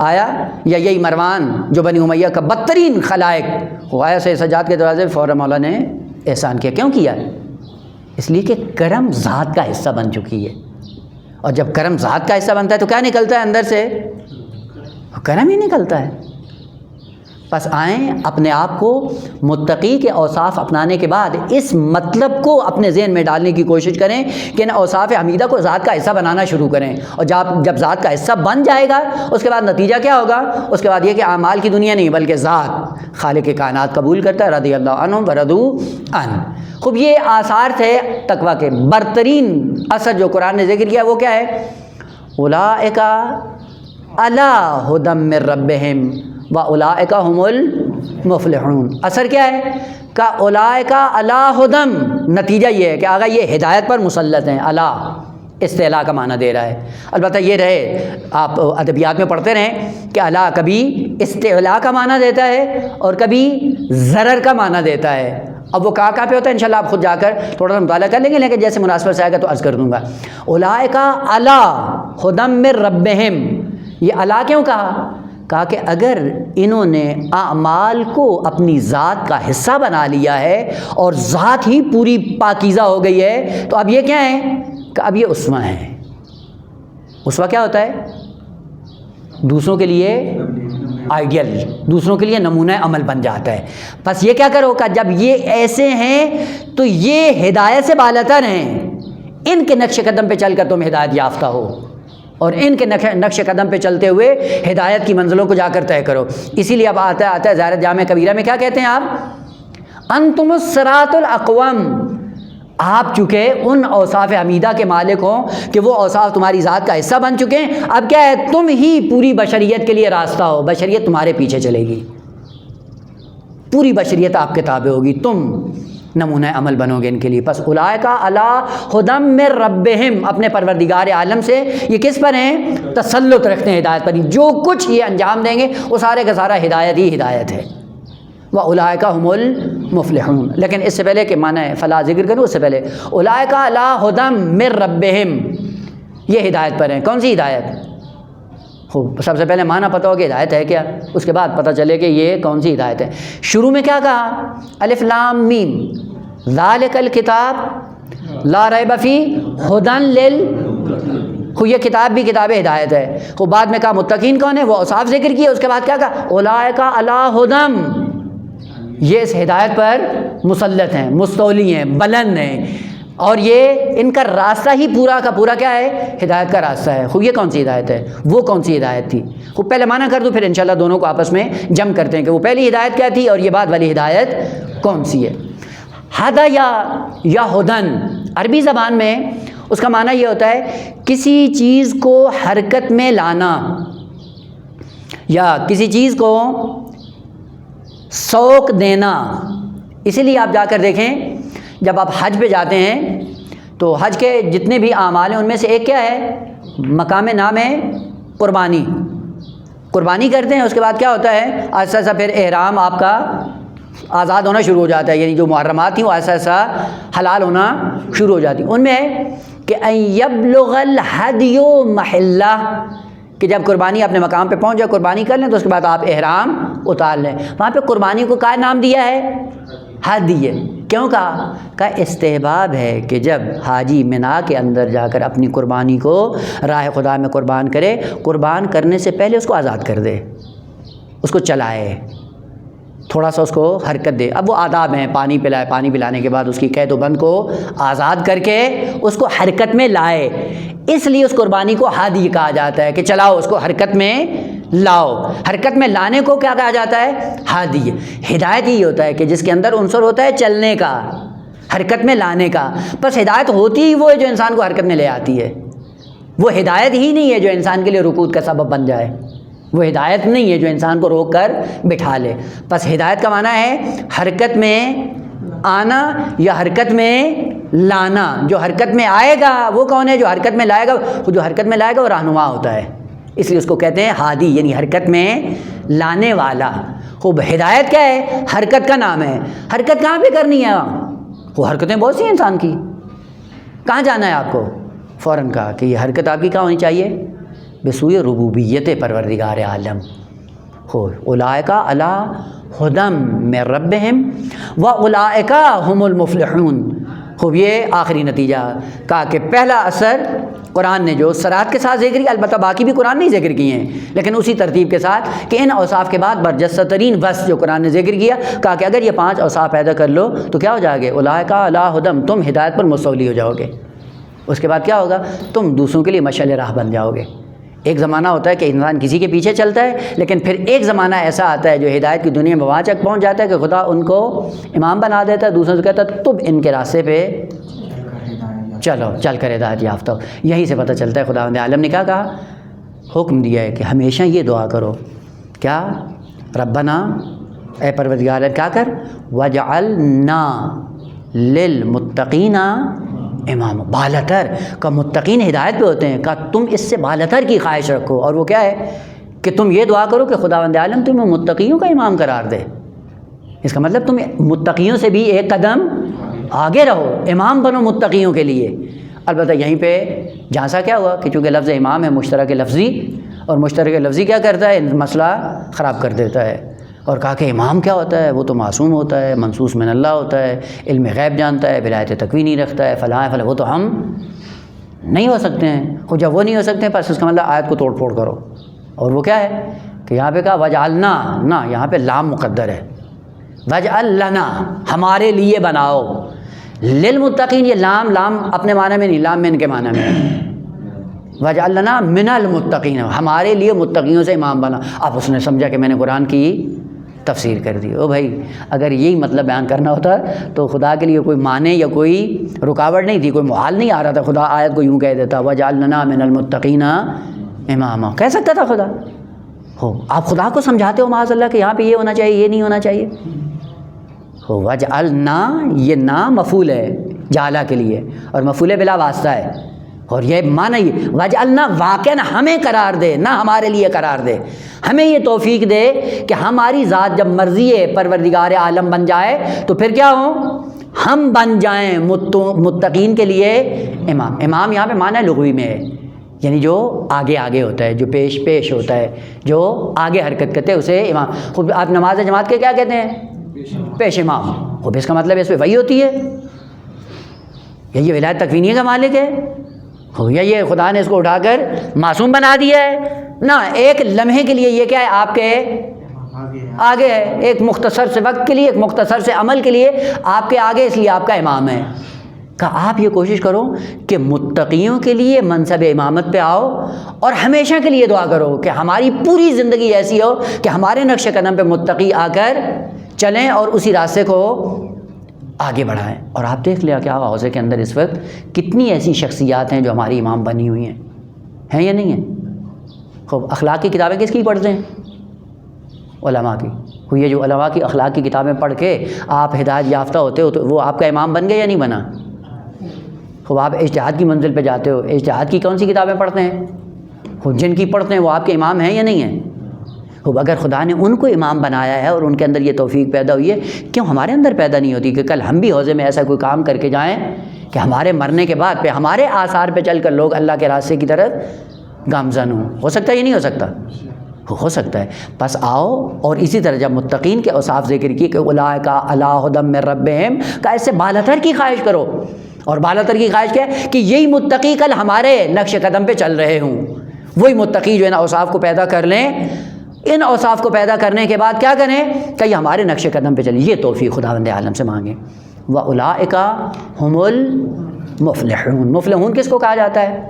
آیا، یا یہی مروان جو بنی امیہ کا بدترین خلائق، وہ آیا سجاد کے دروازے پہ، فوراً مولا نے احسان کیا۔ کیوں کیا؟ اس لیے کہ کرم ذات کا حصہ بن چکی ہے، اور جب کرم ذات کا حصہ بنتا ہے تو کیا نکلتا ہے اندر سے؟ کرم ہی نکلتا ہے۔ بس آئیں اپنے آپ کو متقی کے اوصاف اپنانے کے بعد اس مطلب کو اپنے ذہن میں ڈالنے کی کوشش کریں کہ ان اوصاف حمیدہ کو ذات کا حصہ بنانا شروع کریں، اور جب ذات کا حصہ بن جائے گا اس کے بعد نتیجہ کیا ہوگا؟ اس کے بعد یہ کہ اعمال کی دنیا نہیں بلکہ ذات خالق کائنات قبول کرتا ہے، رضی اللہ عنہم ورضوا عنہ۔ خوب یہ آثار تھے تقویٰ کے۔ برترین اثر جو قرآن نے ذکر کیا وہ کیا ہے؟ اولئک علی ھدی من ربہم وَأُولَٰئِکَ هُمُ الْمُفْلِحُونَ۔ اثر کیا ہے؟ کہ اولئک علی ھدی، نتیجہ یہ ہے کہ آگا یہ ہدایت پر مسلط ہیں۔ علی استعلاء کا معنی دے رہا ہے۔ البتہ یہ رہے آپ ادبیات میں پڑھتے رہیں کہ علی کبھی استعلاء کا معنی دیتا ہے اور کبھی ضرر کا معنی دیتا ہے۔ اب وہ کہاں پہ ہوتا ہے انشاءاللہ آپ خود جا کر تھوڑا سا مطالعہ کر لیں گے، لیکن جیسے مناسبت سے آئے گا تو عرض کر دوں گا۔ اولئک علی ھدی من ربہم، یہ علی کیوں کہا کہ اگر انہوں نے اعمال کو اپنی ذات کا حصہ بنا لیا ہے اور ذات ہی پوری پاکیزہ ہو گئی ہے تو اب یہ کیا ہے کہ اب یہ اسوہ ہیں۔ اسوہ کیا ہوتا ہے؟ دوسروں کے لیے آئیڈیل، دوسروں کے لیے نمونہ عمل بن جاتا ہے۔ بس یہ کیا کرو کہ جب یہ ایسے ہیں تو یہ ہدایت سے بالاتر ہیں، ان کے نقش قدم پہ چل کر تم ہدایت یافتہ ہو، اور ان کے نقش قدم پہ چلتے ہوئے ہدایت کی منزلوں کو جا کر طے کرو۔ اسی لیے اب آتا ہے زیارت جامع کبیرہ میں کیا کہتے ہیں آپ؟ انتم الصراط الاقوم، آپ چونکہ ان اوصاف حمیدہ کے مالک ہوں کہ وہ اوصاف تمہاری ذات کا حصہ بن چکے ہیں، اب کیا ہے؟ تم ہی پوری بشریت کے لیے راستہ ہو، بشریت تمہارے پیچھے چلے گی، پوری بشریت آپ کے تابع ہوگی، تم نمونہ عمل بنو گے ان کے لیے۔ پس اولئک علی ھدی من ربہم، اپنے پروردگار عالم سے یہ کس پر ہیں؟ تسلط رکھتے ہیں ہدایت پر ہی، جو کچھ یہ انجام دیں گے وہ سارے کا سارا ہدایت ہی ہدایت ہے۔ وَأُولَٰئِکَ هُمُ الْمُفْلِحُونَ۔ لیکن اس سے پہلے کہ معنی فلاح ذکر کروں، اس سے پہلے اولئک علی ھدی من ربہم، یہ ہدایت پر ہیں۔ کون سی ہدایت؟ خوب، سب سے پہلے معنی پتہ ہو کہ ہدایت ہے کیا، اس کے بعد پتہ چلے کہ یہ کون سی ہدایت ہے۔ شروع میں کیا کہا؟ الف لام میم ذالک الکتاب لا ریب فیہ ھدی خوب یہ کتاب بھی کتاب ہدایت ہے۔ خوب بعد میں کہا متقین کون ہے، وہ اوصاف ذکر کیے، اس کے بعد کیا کہا؟ اولئک علی ھدی، یہ اس ہدایت پر مسلط ہیں، مستولی ہیں، بلند ہیں، اور یہ ان کا راستہ ہی پورا کا پورا کیا ہے؟ ہدایت کا راستہ ہے۔ خوب یہ کون سی ہدایت ہے؟ وہ کون سی ہدایت تھی؟ خوب پہلے معنی کر دوں پھر انشاءاللہ دونوں کو آپس میں جم کرتے ہیں کہ وہ پہلی ہدایت کیا تھی اور یہ بعد والی ہدایت کون سی ہے۔ ہدایا یا ہدن، عربی زبان میں اس کا معنی یہ ہوتا ہے کسی چیز کو حرکت میں لانا، یا کسی چیز کو سوق دینا۔ اسی لیے آپ جا کر دیکھیں جب آپ حج پہ جاتے ہیں تو حج کے جتنے بھی اعمال ہیں ان میں سے ایک کیا ہے؟ مقام نام ہے قربانی۔ قربانی کرتے ہیں، اس کے بعد کیا ہوتا ہے؟ ایسا ایسا پھر احرام آپ کا آزاد ہونا شروع ہو جاتا ہے، یعنی جو محرمات تھیں وہ ایسا ایسا حلال ہونا شروع ہو جاتی۔ ان میں ہے کہ ان یبلغ الہدی محلہ، کہ جب قربانی اپنے مقام پہ پہنچ جائے قربانی کر لیں تو اس کے بعد آپ احرام اتار لیں۔ وہاں پہ قربانی کو کیا نام دیا ہے؟ ہدی۔ کیوں کہا؟ کہ استحباب ہے کہ جب حاجی منا کے اندر جا کر اپنی قربانی کو راہ خدا میں قربان کرے، قربان کرنے سے پہلے اس کو آزاد کر دے، اس کو چلائے، تھوڑا سا اس کو حرکت دے۔ اب وہ آداب ہیں، پانی پلائے، پانی پلانے کے بعد اس کی قید و بند کو آزاد کر کے اس کو حرکت میں لائے، اس لیے اس قربانی کو ہادی کہا جاتا ہے کہ چلاؤ، اس کو حرکت میں لاؤ. حرکت میں لانے کو کیا کہا جاتا ہے؟ ہادی. ہدایت یہ ہوتا ہے کہ جس کے اندر عنصر ہوتا ہے چلنے کا، حرکت میں لانے کا. بس ہدایت ہوتی ہی وہ ہے جو انسان کو حرکت میں لے آتی ہے. وہ ہدایت ہی نہیں ہے جو انسان کے لیے رکود کا سبب بن جائے. وہ ہدایت نہیں ہے جو انسان کو روک کر بٹھا لے. بس ہدایت کا معنی ہے حرکت میں آنا یا حرکت میں لانا. جو حرکت میں آئے گا وہ کون ہے؟ جو حرکت میں لائے گا. جو حرکت میں لائے گا وہ رہنما ہوتا ہے، اس لیے اس کو کہتے ہیں ہادی، یعنی حرکت میں لانے والا. خوب ہدایت کیا ہے؟ حرکت کا نام ہے. حرکت کہاں پہ کرنی ہے؟ وہ حرکتیں بہت سی ہیں انسان کی. کہاں جانا ہے آپ کو؟ فوراً کہا کہ یہ حرکت آپ کی کہاں ہونی چاہیے؟ بسوئے ربوبیت پروردگار عالم. ہو اولئک علی ہدی من ربہم واولئک هم المفلحون. خوب یہ آخری نتیجہ کہا کہ پہلا اثر قرآن نے جو صراط کے ساتھ ذکر کیا، البتہ باقی بھی قرآن نے ذکر کیے ہیں لیکن اسی ترتیب کے ساتھ کہ ان اوصاف کے بعد برجستہ ترین وصف جو قرآن نے ذکر کیا، کہا کہ اگر یہ 5 اوصاف پیدا کر لو تو کیا ہو جائے گے؟ اولئک علی ہدی، تم ہدایت پر مستولی ہو جاؤ گے. اس کے بعد کیا ہوگا؟ تم دوسروں کے لیے مشعل راہ بن جاؤ گے. ایک زمانہ ہوتا ہے کہ انسان کسی کے پیچھے چلتا ہے، لیکن پھر ایک زمانہ ایسا آتا ہے جو ہدایت کی دنیا میں وہاں تک پہنچ جاتا ہے کہ خدا ان کو امام بنا دیتا ہے، دوسروں سے کہتا ہے تم ان کے راستے پہ چلو، چل کر ہدایت یافتہ ہو. یہیں سے پتہ چلتا ہے خداوند عالم نے کیا کہا؟ حکم دیا ہے کہ ہمیشہ یہ دعا کرو. کیا؟ ربنا، اے پروردگار کیا کر؟ وجعلنا للمتقین امام. بالاتر کا متقین ہدایت پہ ہوتے ہیں. کہا تم اس سے بالاتر کی خواہش رکھو، اور وہ کیا ہے کہ تم یہ دعا کرو کہ خداوند عالم تمہیں متقیوں کا امام قرار دے. اس کا مطلب تم متقیوں سے بھی ایک قدم آگے رہو، امام بنو متقیوں کے لیے. البتہ یہیں پہ جھانسا کیا ہوا کہ چونکہ لفظ امام ہے مشترک لفظی، اور مشترک لفظی کیا کرتا ہے؟ مسئلہ خراب کر دیتا ہے. اور کہا کہ امام کیا ہوتا ہے؟ وہ تو معصوم ہوتا ہے، منصوص من اللہ ہوتا ہے، علم غیب جانتا ہے، ولایت تکوینی رکھتا ہے، فلاں فلاں. وہ تو ہم نہیں ہو سکتے ہیں. خود جب وہ نہیں ہو سکتے ہیں پس اس کا مطلب آیت کو توڑ پھوڑ کرو. اور وہ کیا ہے کہ یہاں پہ کہا وجعلنا، نہ یہاں پہ لام مقدر ہے. وجعل لنا، ہمارے لیے بناؤ. للمتقین، یہ لام اپنے معنی میں نہیں، لام من کے معنی میں. وجعل لنا من المتقین، ہمارے لیے متقیوں سے امام بنا. اب اس نے سمجھا کہ میں نے قرآن کی تفسیر کر دی. او بھائی، اگر یہی مطلب بیان کرنا ہوتا تو خدا کے لیے کوئی معنی یا کوئی رکاوٹ نہیں تھی، کوئی محال نہیں آ رہا تھا. خدا آیت کو یوں کہہ دیتا وجعل لنا من المتقین اماما، کہہ سکتا تھا خدا. ہو آپ خدا کو سمجھاتے ہو معاذ اللہ کہ یہاں پہ یہ ہونا چاہیے، یہ نہیں ہونا چاہیے. ہو وجعلنا، یہ نا مفعول ہے جعلہ کے لیے، اور مفعول بلا واسطہ ہے. اور یہ معنی یہ وجعلنا، واقعاً ہمیں قرار دے، نہ ہمارے لیے قرار دے. ہمیں یہ توفیق دے کہ ہماری ذات جب مرضی ہے پروردگار عالم بن جائے تو پھر کیا ہوں؟ ہم بن جائیں متقین کے لیے امام. امام یہاں پہ معنی لغوی میں ہے، یعنی جو آگے آگے ہوتا ہے، جو پیش پیش ہوتا ہے، جو آگے حرکت کرتے ہیں اسے امام. خود آپ نماز جماعت کے کیا کہتے ہیں؟ پیش امام. خود اس کا مطلب اس پہ وہی ہوتی ہے، یہ ولایت تکوینیہ کا مالک ہے. ہو یا یہ خدا نے اس کو اٹھا کر معصوم بنا دیا ہے؟ نہ، ایک لمحے کے لیے یہ کیا ہے؟ آپ کے آگے ہے. ایک مختصر سے وقت کے لیے، ایک مختصر سے عمل کے لیے آپ کے آگے، اس لیے آپ کا امام ہے. کہ آپ یہ کوشش کرو کہ متقیوں کے لیے منصب امامت پہ آؤ، اور ہمیشہ کے لیے دعا کرو کہ ہماری پوری زندگی ایسی ہو کہ ہمارے نقش قدم پہ متقی آ کر چلیں اور اسی راستے کو آگے بڑھائیں. اور آپ دیکھ لیا کہ حوضے کے اندر اس وقت کتنی ایسی شخصیات ہیں جو ہماری امام بنی ہوئی ہیں یا نہیں ہیں؟ خوب اخلاق کی کتابیں کس کی پڑھتے ہیں؟ علماء کی. یہ جو علماء کی اخلاق کی کتابیں پڑھ کے آپ ہدایت یافتہ ہوتے ہو تو وہ آپ کا امام بن گئے یا نہیں بنا؟ خوب آپ اجتہاد کی منزل پہ جاتے ہو، اجتہاد کی کون سی کتابیں پڑھتے ہیں؟ خود جن کی پڑھتے ہیں وہ آپ کے امام ہیں یا نہیں ہیں؟ خوب اگر خدا نے ان کو امام بنایا ہے اور ان کے اندر یہ توفیق پیدا ہوئی ہے، کیوں ہمارے اندر پیدا نہیں ہوتی کہ کل ہم بھی حوضے میں ایسا کوئی کام کر کے جائیں کہ ہمارے مرنے کے بعد پہ ہمارے آثار پہ چل کر لوگ اللہ کے راستے کی طرف گامزن ہوں؟ ہو سکتا ہے یہ نہیں ہو سکتا؟ ہو سکتا ہے. بس آؤ، اور اسی طرح جب متقین کے اوصاف ذکر کی کہ اولئک علی ھدی من ربہم، کا اس سے بالاتر کی خواہش کرو. اور بالاتر کی خواہش کیا ہے؟ کہ یہی متقی کل ہمارے نقش قدم پہ چل رہے ہوں. وہی متقی جو ان اوصاف کو پیدا کر لیں، ان اوصاف کو پیدا کرنے کے بعد کیا کریں کہ یہ ہمارے نقش قدم پہ چلیں. یہ توفیق خداوند عالم سے مانگیں. وَأُولَٰئِکَ هُمُ الْمُفْلِحُونَ. مفلحون کس کو کہا جاتا ہے؟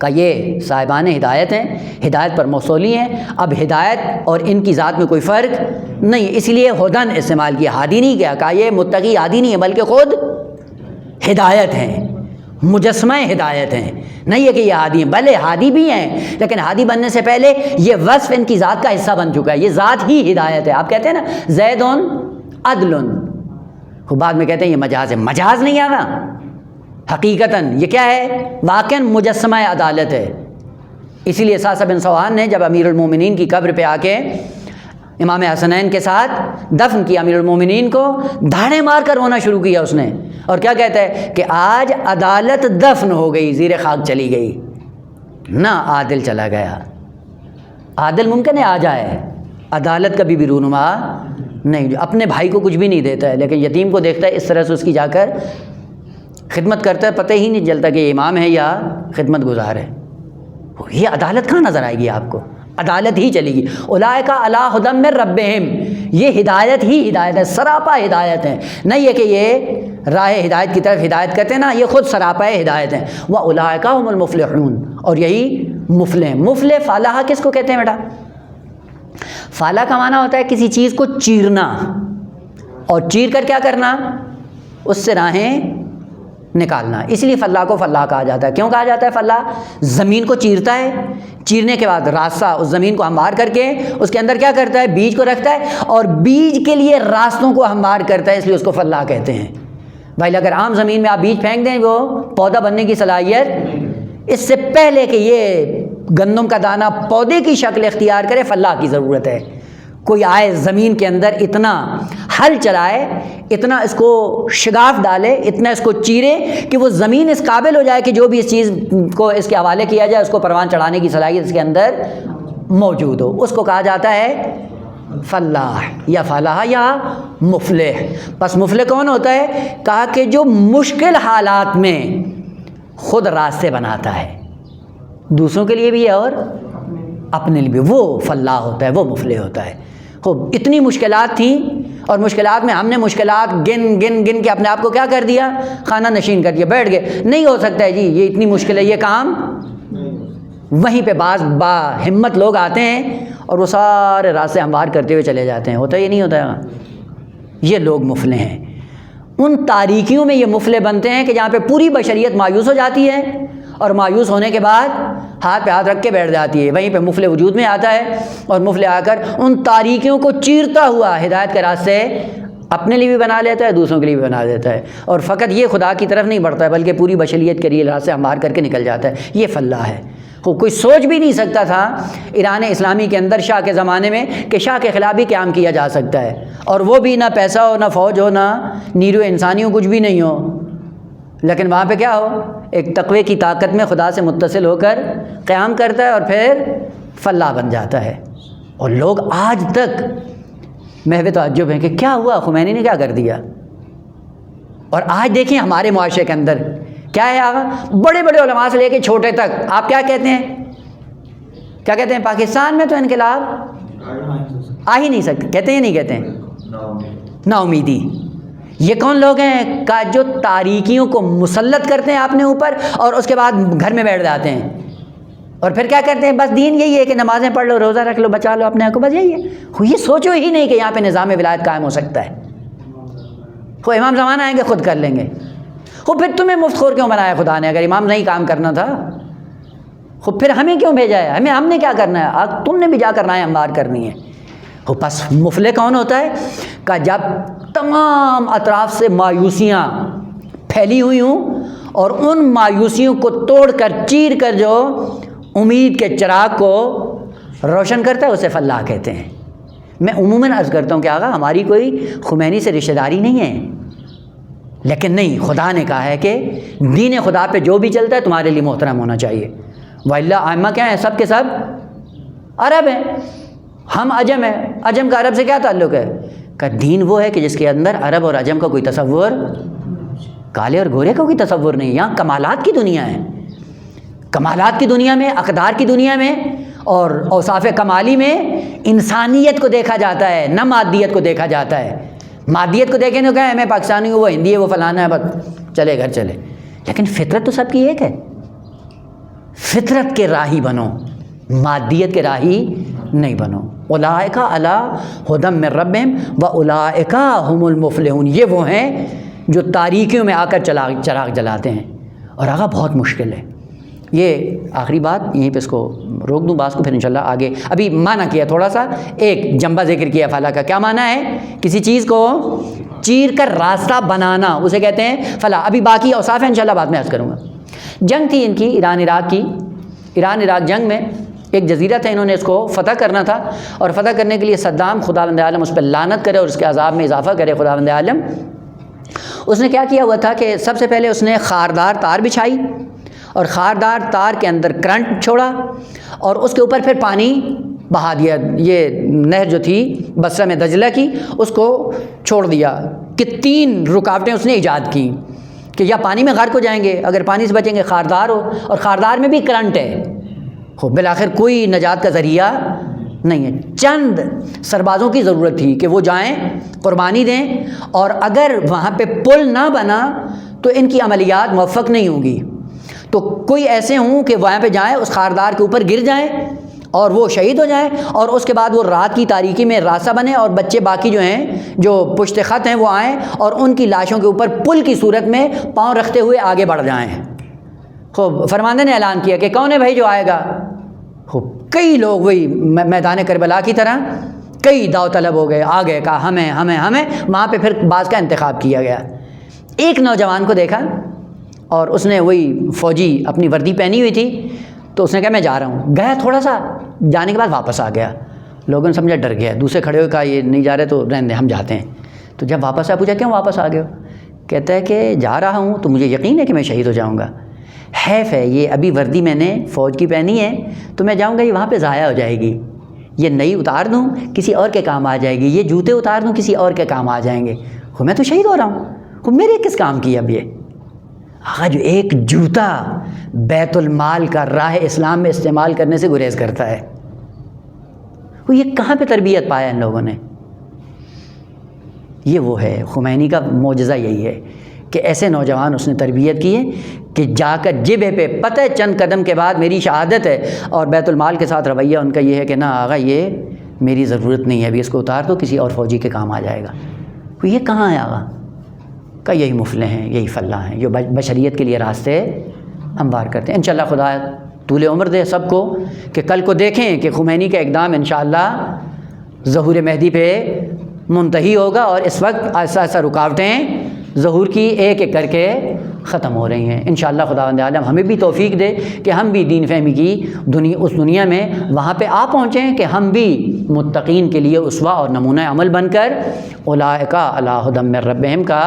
کہ یہ صاحبان ہدایت ہیں، ہدایت پر موصولی ہیں. اب ہدایت اور ان کی ذات میں کوئی فرق نہیں، اس لیے ہدن استعمال کیا، ہادی نہیں کیا. کہا یہ متقی ہادی نہیں ہے بلکہ خود ہدایت ہیں، مجسمہ ہدایت ہیں. نہیں ہے کہ یہ ہادی ہیں، بھلے ہادی بھی ہیں لیکن ہادی بننے سے پہلے یہ وصف ان کی ذات کا حصہ بن چکا ہے. یہ ذات ہی ہدایت ہے. آپ کہتے ہیں نا زیدن عدل، بعد میں کہتے ہیں یہ مجاز ہے. مجاز نہیں آگا، حقیقتاً یہ کیا ہے؟ واقعاً مجسمہ عدالت ہے. اسی لیے اسحاق بن سوحان نے جب امیر المومنین کی قبر پہ آ کے امام حسنین کے ساتھ دفن کیا امیر المومنین کو، دھاڑے مار کر رونا شروع کیا اس نے. اور کیا کہتا ہے کہ آج عدالت دفن ہو گئی، زیر خاک چلی گئی، نہ عادل چلا گیا. عادل ممکن ہے آ جائے، عدالت کبھی بھی رونما نہیں. جو اپنے بھائی کو کچھ بھی نہیں دیتا ہے لیکن یتیم کو دیکھتا ہے اس طرح سے اس کی جا کر خدمت کرتا ہے، پتہ ہی نہیں چلتا کہ یہ امام ہے یا خدمت گزار ہے. یہ عدالت کہاں نظر آئے گی آپ کو؟ عدالت ہی چلے گی. اولئک علی ھدی من ربہم، یہ ہدایت ہی ہدایت ہے، سراپا ہدایت ہے. نہیں ہے کہ یہ راہ ہدایت کی طرف ہدایت کرتے ہیں نا، یہ خود سراپا ہدایت ہیں. واولئک ھم المفلحون، اور یہی مفلح. مفلح فلاح کس کو کہتے ہیں بیٹا؟ فلاح کا معنی ہوتا ہے کسی چیز کو چیرنا، اور چیر کر کیا کرنا؟ اس سے راہیں نکالنا. اس لیے فلاح کو فلاح کہا جاتا ہے. کیوں کہا جاتا ہے فلاح؟ زمین کو چیرتا ہے، چیرنے کے بعد راستہ اس زمین کو ہموار کر کے اس کے اندر کیا کرتا ہے؟ بیج کو رکھتا ہے، اور بیج کے لیے راستوں کو ہموار کرتا ہے، اس لیے اس کو فلاح کہتے ہیں. بھائی اگر عام زمین میں آپ بیج پھینک دیں وہ پودا بننے کی صلاحیت، اس سے پہلے کہ یہ گندم کا دانہ پودے کی شکل اختیار کرے فلاح کی ضرورت ہے. کوئی آئے زمین کے اندر اتنا ہل چلائے، اتنا اس کو شگاف ڈالے، اتنا اس کو چیرے کہ وہ زمین اس قابل ہو جائے کہ جو بھی اس چیز کو اس کے حوالے کیا جائے اس کو پروان چڑھانے کی صلاحیت اس کے اندر موجود ہو، اس کو کہا جاتا ہے فلاح یا فلاح یا مفلح. پس مفلح کون ہوتا ہے؟ کہا کہ جو مشکل حالات میں خود راستے بناتا ہے، دوسروں کے لیے بھی ہے اور اپنے لیے بھی، وہ فلاح ہوتا ہے، وہ مفلح ہوتا ہے. خوب اتنی مشکلات تھیں اور مشکلات میں ہم نے مشکلات گن گن گن کے اپنے آپ کو کیا کر دیا؟ خانہ نشین کر دیا، بیٹھ گئے. نہیں ہو سکتا ہے جی، یہ اتنی مشکل ہے، یہ کام. وہیں پہ بعض با ہمت لوگ آتے ہیں اور وہ سارے راستے ہموار کرتے ہوئے چلے جاتے ہیں. ہوتا یہ نہیں ہوتا ہے. یہ لوگ مفلح ہیں. ان تاریکیوں میں یہ مفلح بنتے ہیں کہ جہاں پہ پوری بشریت مایوس ہو جاتی ہے اور مایوس ہونے کے بعد ہاتھ پہ ہاتھ رکھ کے بیٹھ جاتی ہے، وہیں پہ مفلح وجود میں آتا ہے. اور مفلح آ کر ان تاریکیوں کو چیرتا ہوا ہدایت کے راستے اپنے لیے بھی بنا لیتا ہے، دوسروں کے لیے بھی بنا دیتا ہے. اور فقط یہ خدا کی طرف نہیں بڑھتا ہے بلکہ پوری بشریت کے لیے راستے ہموار کر کے نکل جاتا ہے. یہ فلاح ہے. کوئی سوچ بھی نہیں سکتا تھا ایران اسلامی کے اندر شاہ کے زمانے میں کہ شاہ کے خلاف بھی قیام کیا جا سکتا ہے، اور وہ بھی نہ پیسہ ہو، نہ فوج ہو، نہ نیرو انسانی ہو، کچھ بھی نہیں ہو، لیکن وہاں پہ کیا ہو؟ ایک تقوی کی طاقت میں خدا سے متصل ہو کر قیام کرتا ہے اور پھر فلاح بن جاتا ہے. اور لوگ آج تک محو تعجب ہیں کہ کیا ہوا، خمینی نے کیا کر دیا. اور آج دیکھیں ہمارے معاشرے کے اندر کیا ہے آگا، بڑے بڑے علماء سے لے کے چھوٹے تک آپ کیا کہتے ہیں؟ کیا کہتے ہیں؟ پاکستان میں تو انقلاب آ ہی نہیں سکتے. کہتے ہیں نہیں کہتے ہیں؟ نا امیدی. یہ کون لوگ ہیں کہ جو تاریکیوں کو مسلط کرتے ہیں اپنے اوپر اور اس کے بعد گھر میں بیٹھ جاتے ہیں اور پھر کیا کرتے ہیں؟ بس دین یہی ہے کہ نمازیں پڑھ لو، روزہ رکھ لو، بچا لو اپنے آپ کو، بس یہی ہے. یہ سوچو ہی نہیں کہ یہاں پہ نظام ولایت قائم ہو سکتا ہے. کوئی امام زمان آئیں گے خود کر لیں گے. پھر تمہیں مفت خور کیوں بنایا خدا نے؟ اگر امام نہیں کام کرنا تھا پھر ہمیں کیوں بھیجا ہے؟ ہم نے کیا کرنا ہے؟ تم نے بھی جا کرنا ہے، ہموار کرنی ہے. پس مفلح کون ہوتا ہے؟ کہ جب تمام اطراف سے مایوسیاں پھیلی ہوئی ہوں اور ان مایوسیوں کو توڑ کر چیر کر جو امید کے چراغ کو روشن کرتا ہے اسے فلاح کہتے ہیں. میں عموماً عرض کرتا ہوں کہ آقا ہماری کوئی خمینی سے رشتہ داری نہیں ہے، لیکن نہیں، خدا نے کہا ہے کہ دین خدا پہ جو بھی چلتا ہے تمہارے لیے محترم ہونا چاہیے. وَإِلَّا ائمہ کیا ہیں؟ سب کے سب عرب ہیں، ہم عجم ہیں. عجم کا عرب سے کیا تعلق ہے؟ کہ دین وہ ہے کہ جس کے اندر عرب اور عجم کا کوئی تصور، کالے اور گورے کا کوئی تصور نہیں. یہاں کمالات کی دنیا ہے، کمالات کی دنیا میں، اقدار کی دنیا میں اور اوصاف کمالی میں انسانیت کو دیکھا جاتا ہے، نہ مادیت کو دیکھا جاتا ہے. مادیت کو دیکھیں تو کہیں میں پاکستانی ہوں، وہ ہندی ہے، وہ فلانا ہے، بس چلے گھر چلے. لیکن فطرت تو سب کی ایک ہے. فطرت کے راہی بنو، مادیت کے راہی نہیں بنو۔ اولئک علی ھدی من ربہم واولئک ھم المفلحون، یہ وہ ہیں جو تاریکیوں میں آ کر چراغ جلاتے ہیں۔ اور آقا بہت مشکل ہے یہ۔ آخری بات یہیں پہ اس کو روک دوں، باس کو پھر انشاءاللہ آگے۔ ابھی معنی کیا تھوڑا سا، ایک جنبہ ذکر کیا فلاح کا، کیا معنی ہے؟ کسی چیز کو چیر کر راستہ بنانا، اسے کہتے ہیں فلاح۔ ابھی باقی اوصاف ہیں انشاءاللہ بعد میں عرض کروں گا۔ جنگ تھی ان کی ایران عراق کی، ایران عراق جنگ میں ایک جزیرہ تھا، انہوں نے اس کو فتح کرنا تھا، اور فتح کرنے کے لیے صدام خداوند عالم اس پہ لعنت کرے اور اس کے عذاب میں اضافہ کرے خداوند عالم، اس نے کیا کیا ہوا تھا کہ سب سے پہلے اس نے خاردار تار بچھائی، اور خاردار تار کے اندر کرنٹ چھوڑا، اور اس کے اوپر پھر پانی بہا دیا۔ یہ نہر جو تھی بصرہ میں دجلہ کی، اس کو چھوڑ دیا کہ 3 رکاوٹیں اس نے ایجاد کی کہ یا پانی میں غرق ہو جائیں گے، اگر پانی سے بچیں گے خاردار ہو، اور خاردار میں بھی کرنٹ ہے، بالآخر کوئی نجات کا ذریعہ نہیں ہے۔ چند سربازوں کی ضرورت تھی کہ وہ جائیں قربانی دیں، اور اگر وہاں پہ پل نہ بنا تو ان کی عملیات موفق نہیں ہوں گی، تو کوئی ایسے ہوں کہ وہاں پہ جائیں، اس خاردار کے اوپر گر جائیں اور وہ شہید ہو جائیں، اور اس کے بعد وہ رات کی تاریکی میں راستہ بنے، اور بچے باقی جو ہیں جو پشت خط ہیں وہ آئیں اور ان کی لاشوں کے اوپر پل کی صورت میں پاؤں رکھتے ہوئے آگے بڑھ جائیں۔ خوب فرماندے نے اعلان کیا کہ کون ہے بھائی جو آئے گا؟ خوب کئی لوگ وہی میدان کربلا کی طرح کئی داوطلب ہو گئے، آ گئے، کہا ہمیں ہمیں ہمیں۔ وہاں پہ پھر بعض کا انتخاب کیا گیا۔ ایک نوجوان کو دیکھا اور اس نے وہی فوجی اپنی وردی پہنی ہوئی تھی، تو اس نے کہا میں جا رہا ہوں، گیا تھوڑا سا، جانے کے بعد واپس آ گیا۔ لوگوں نے سمجھا ڈر گیا، دوسرے کھڑے ہوئے کہا یہ نہیں جا رہے تو رہنے دیں ہم جاتے ہیں۔ تو جب واپس آیا پوچھا کیوں واپس آ گئے ہو؟ کہتا ہے کہ جا رہا ہوں تو مجھے یقین ہے کہ میں شہید ہو جاؤں گا، حیف ہے یہ ابھی وردی میں نے فوج کی پہنی ہے تو میں جاؤں گا یہ وہاں پہ ضائع ہو جائے گی، یہ نئی اتار دوں کسی اور کے کام آ جائے گی، یہ جوتے اتار دوں کسی اور کے کام آ جائیں گے، میں تو شہید ہو رہا ہوں، میرے کس کام کی اب یہ؟ آقا جو ایک جوتا بیت المال کا راہ اسلام میں استعمال کرنے سے گریز کرتا ہے، وہ یہ کہاں پہ تربیت پایا ان لوگوں نے؟ یہ وہ ہے خمینی کا معجزہ، یہی ہے کہ ایسے نوجوان اس نے تربیت کی ہے کہ جا کر جبہ پہ پتہ چند قدم کے بعد میری شہادت ہے، اور بیت المال کے ساتھ رویہ ان کا یہ ہے کہ نہ آقا یہ میری ضرورت نہیں ہے، ابھی اس کو اتار دو کسی اور فوجی کے کام آ جائے گا۔ وہ یہ کہاں ہے آقا کا؟ یہی مفلح ہیں، یہی فلاح ہیں جو بشریت کے لیے راستے ہموار کرتے ہیں۔ انشاءاللہ خدا طول عمر دے سب کو کہ کل کو دیکھیں کہ خمینی کا اقدام انشاءاللہ ظہور مہدی پہ منتہی ہوگا، اور اس وقت ایسا ایسا رکاوٹیں ظہور کی ایک ایک کر کے ختم ہو رہی ہیں۔ انشاءاللہ خداوند عالم ہمیں بھی توفیق دے کہ ہم بھی دین فہمی کی اس دنیا میں وہاں پہ آ پہنچیں کہ ہم بھی متقین کے لیے اسوہ اور نمونہ عمل بن کر اولئک علی ھدی من ربہم کا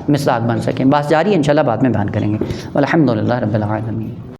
مصداق بن سکیں۔ بات جاری ہے انشاءاللہ بعد میں بیان کریں گے۔ والحمدللہ رب العالمین۔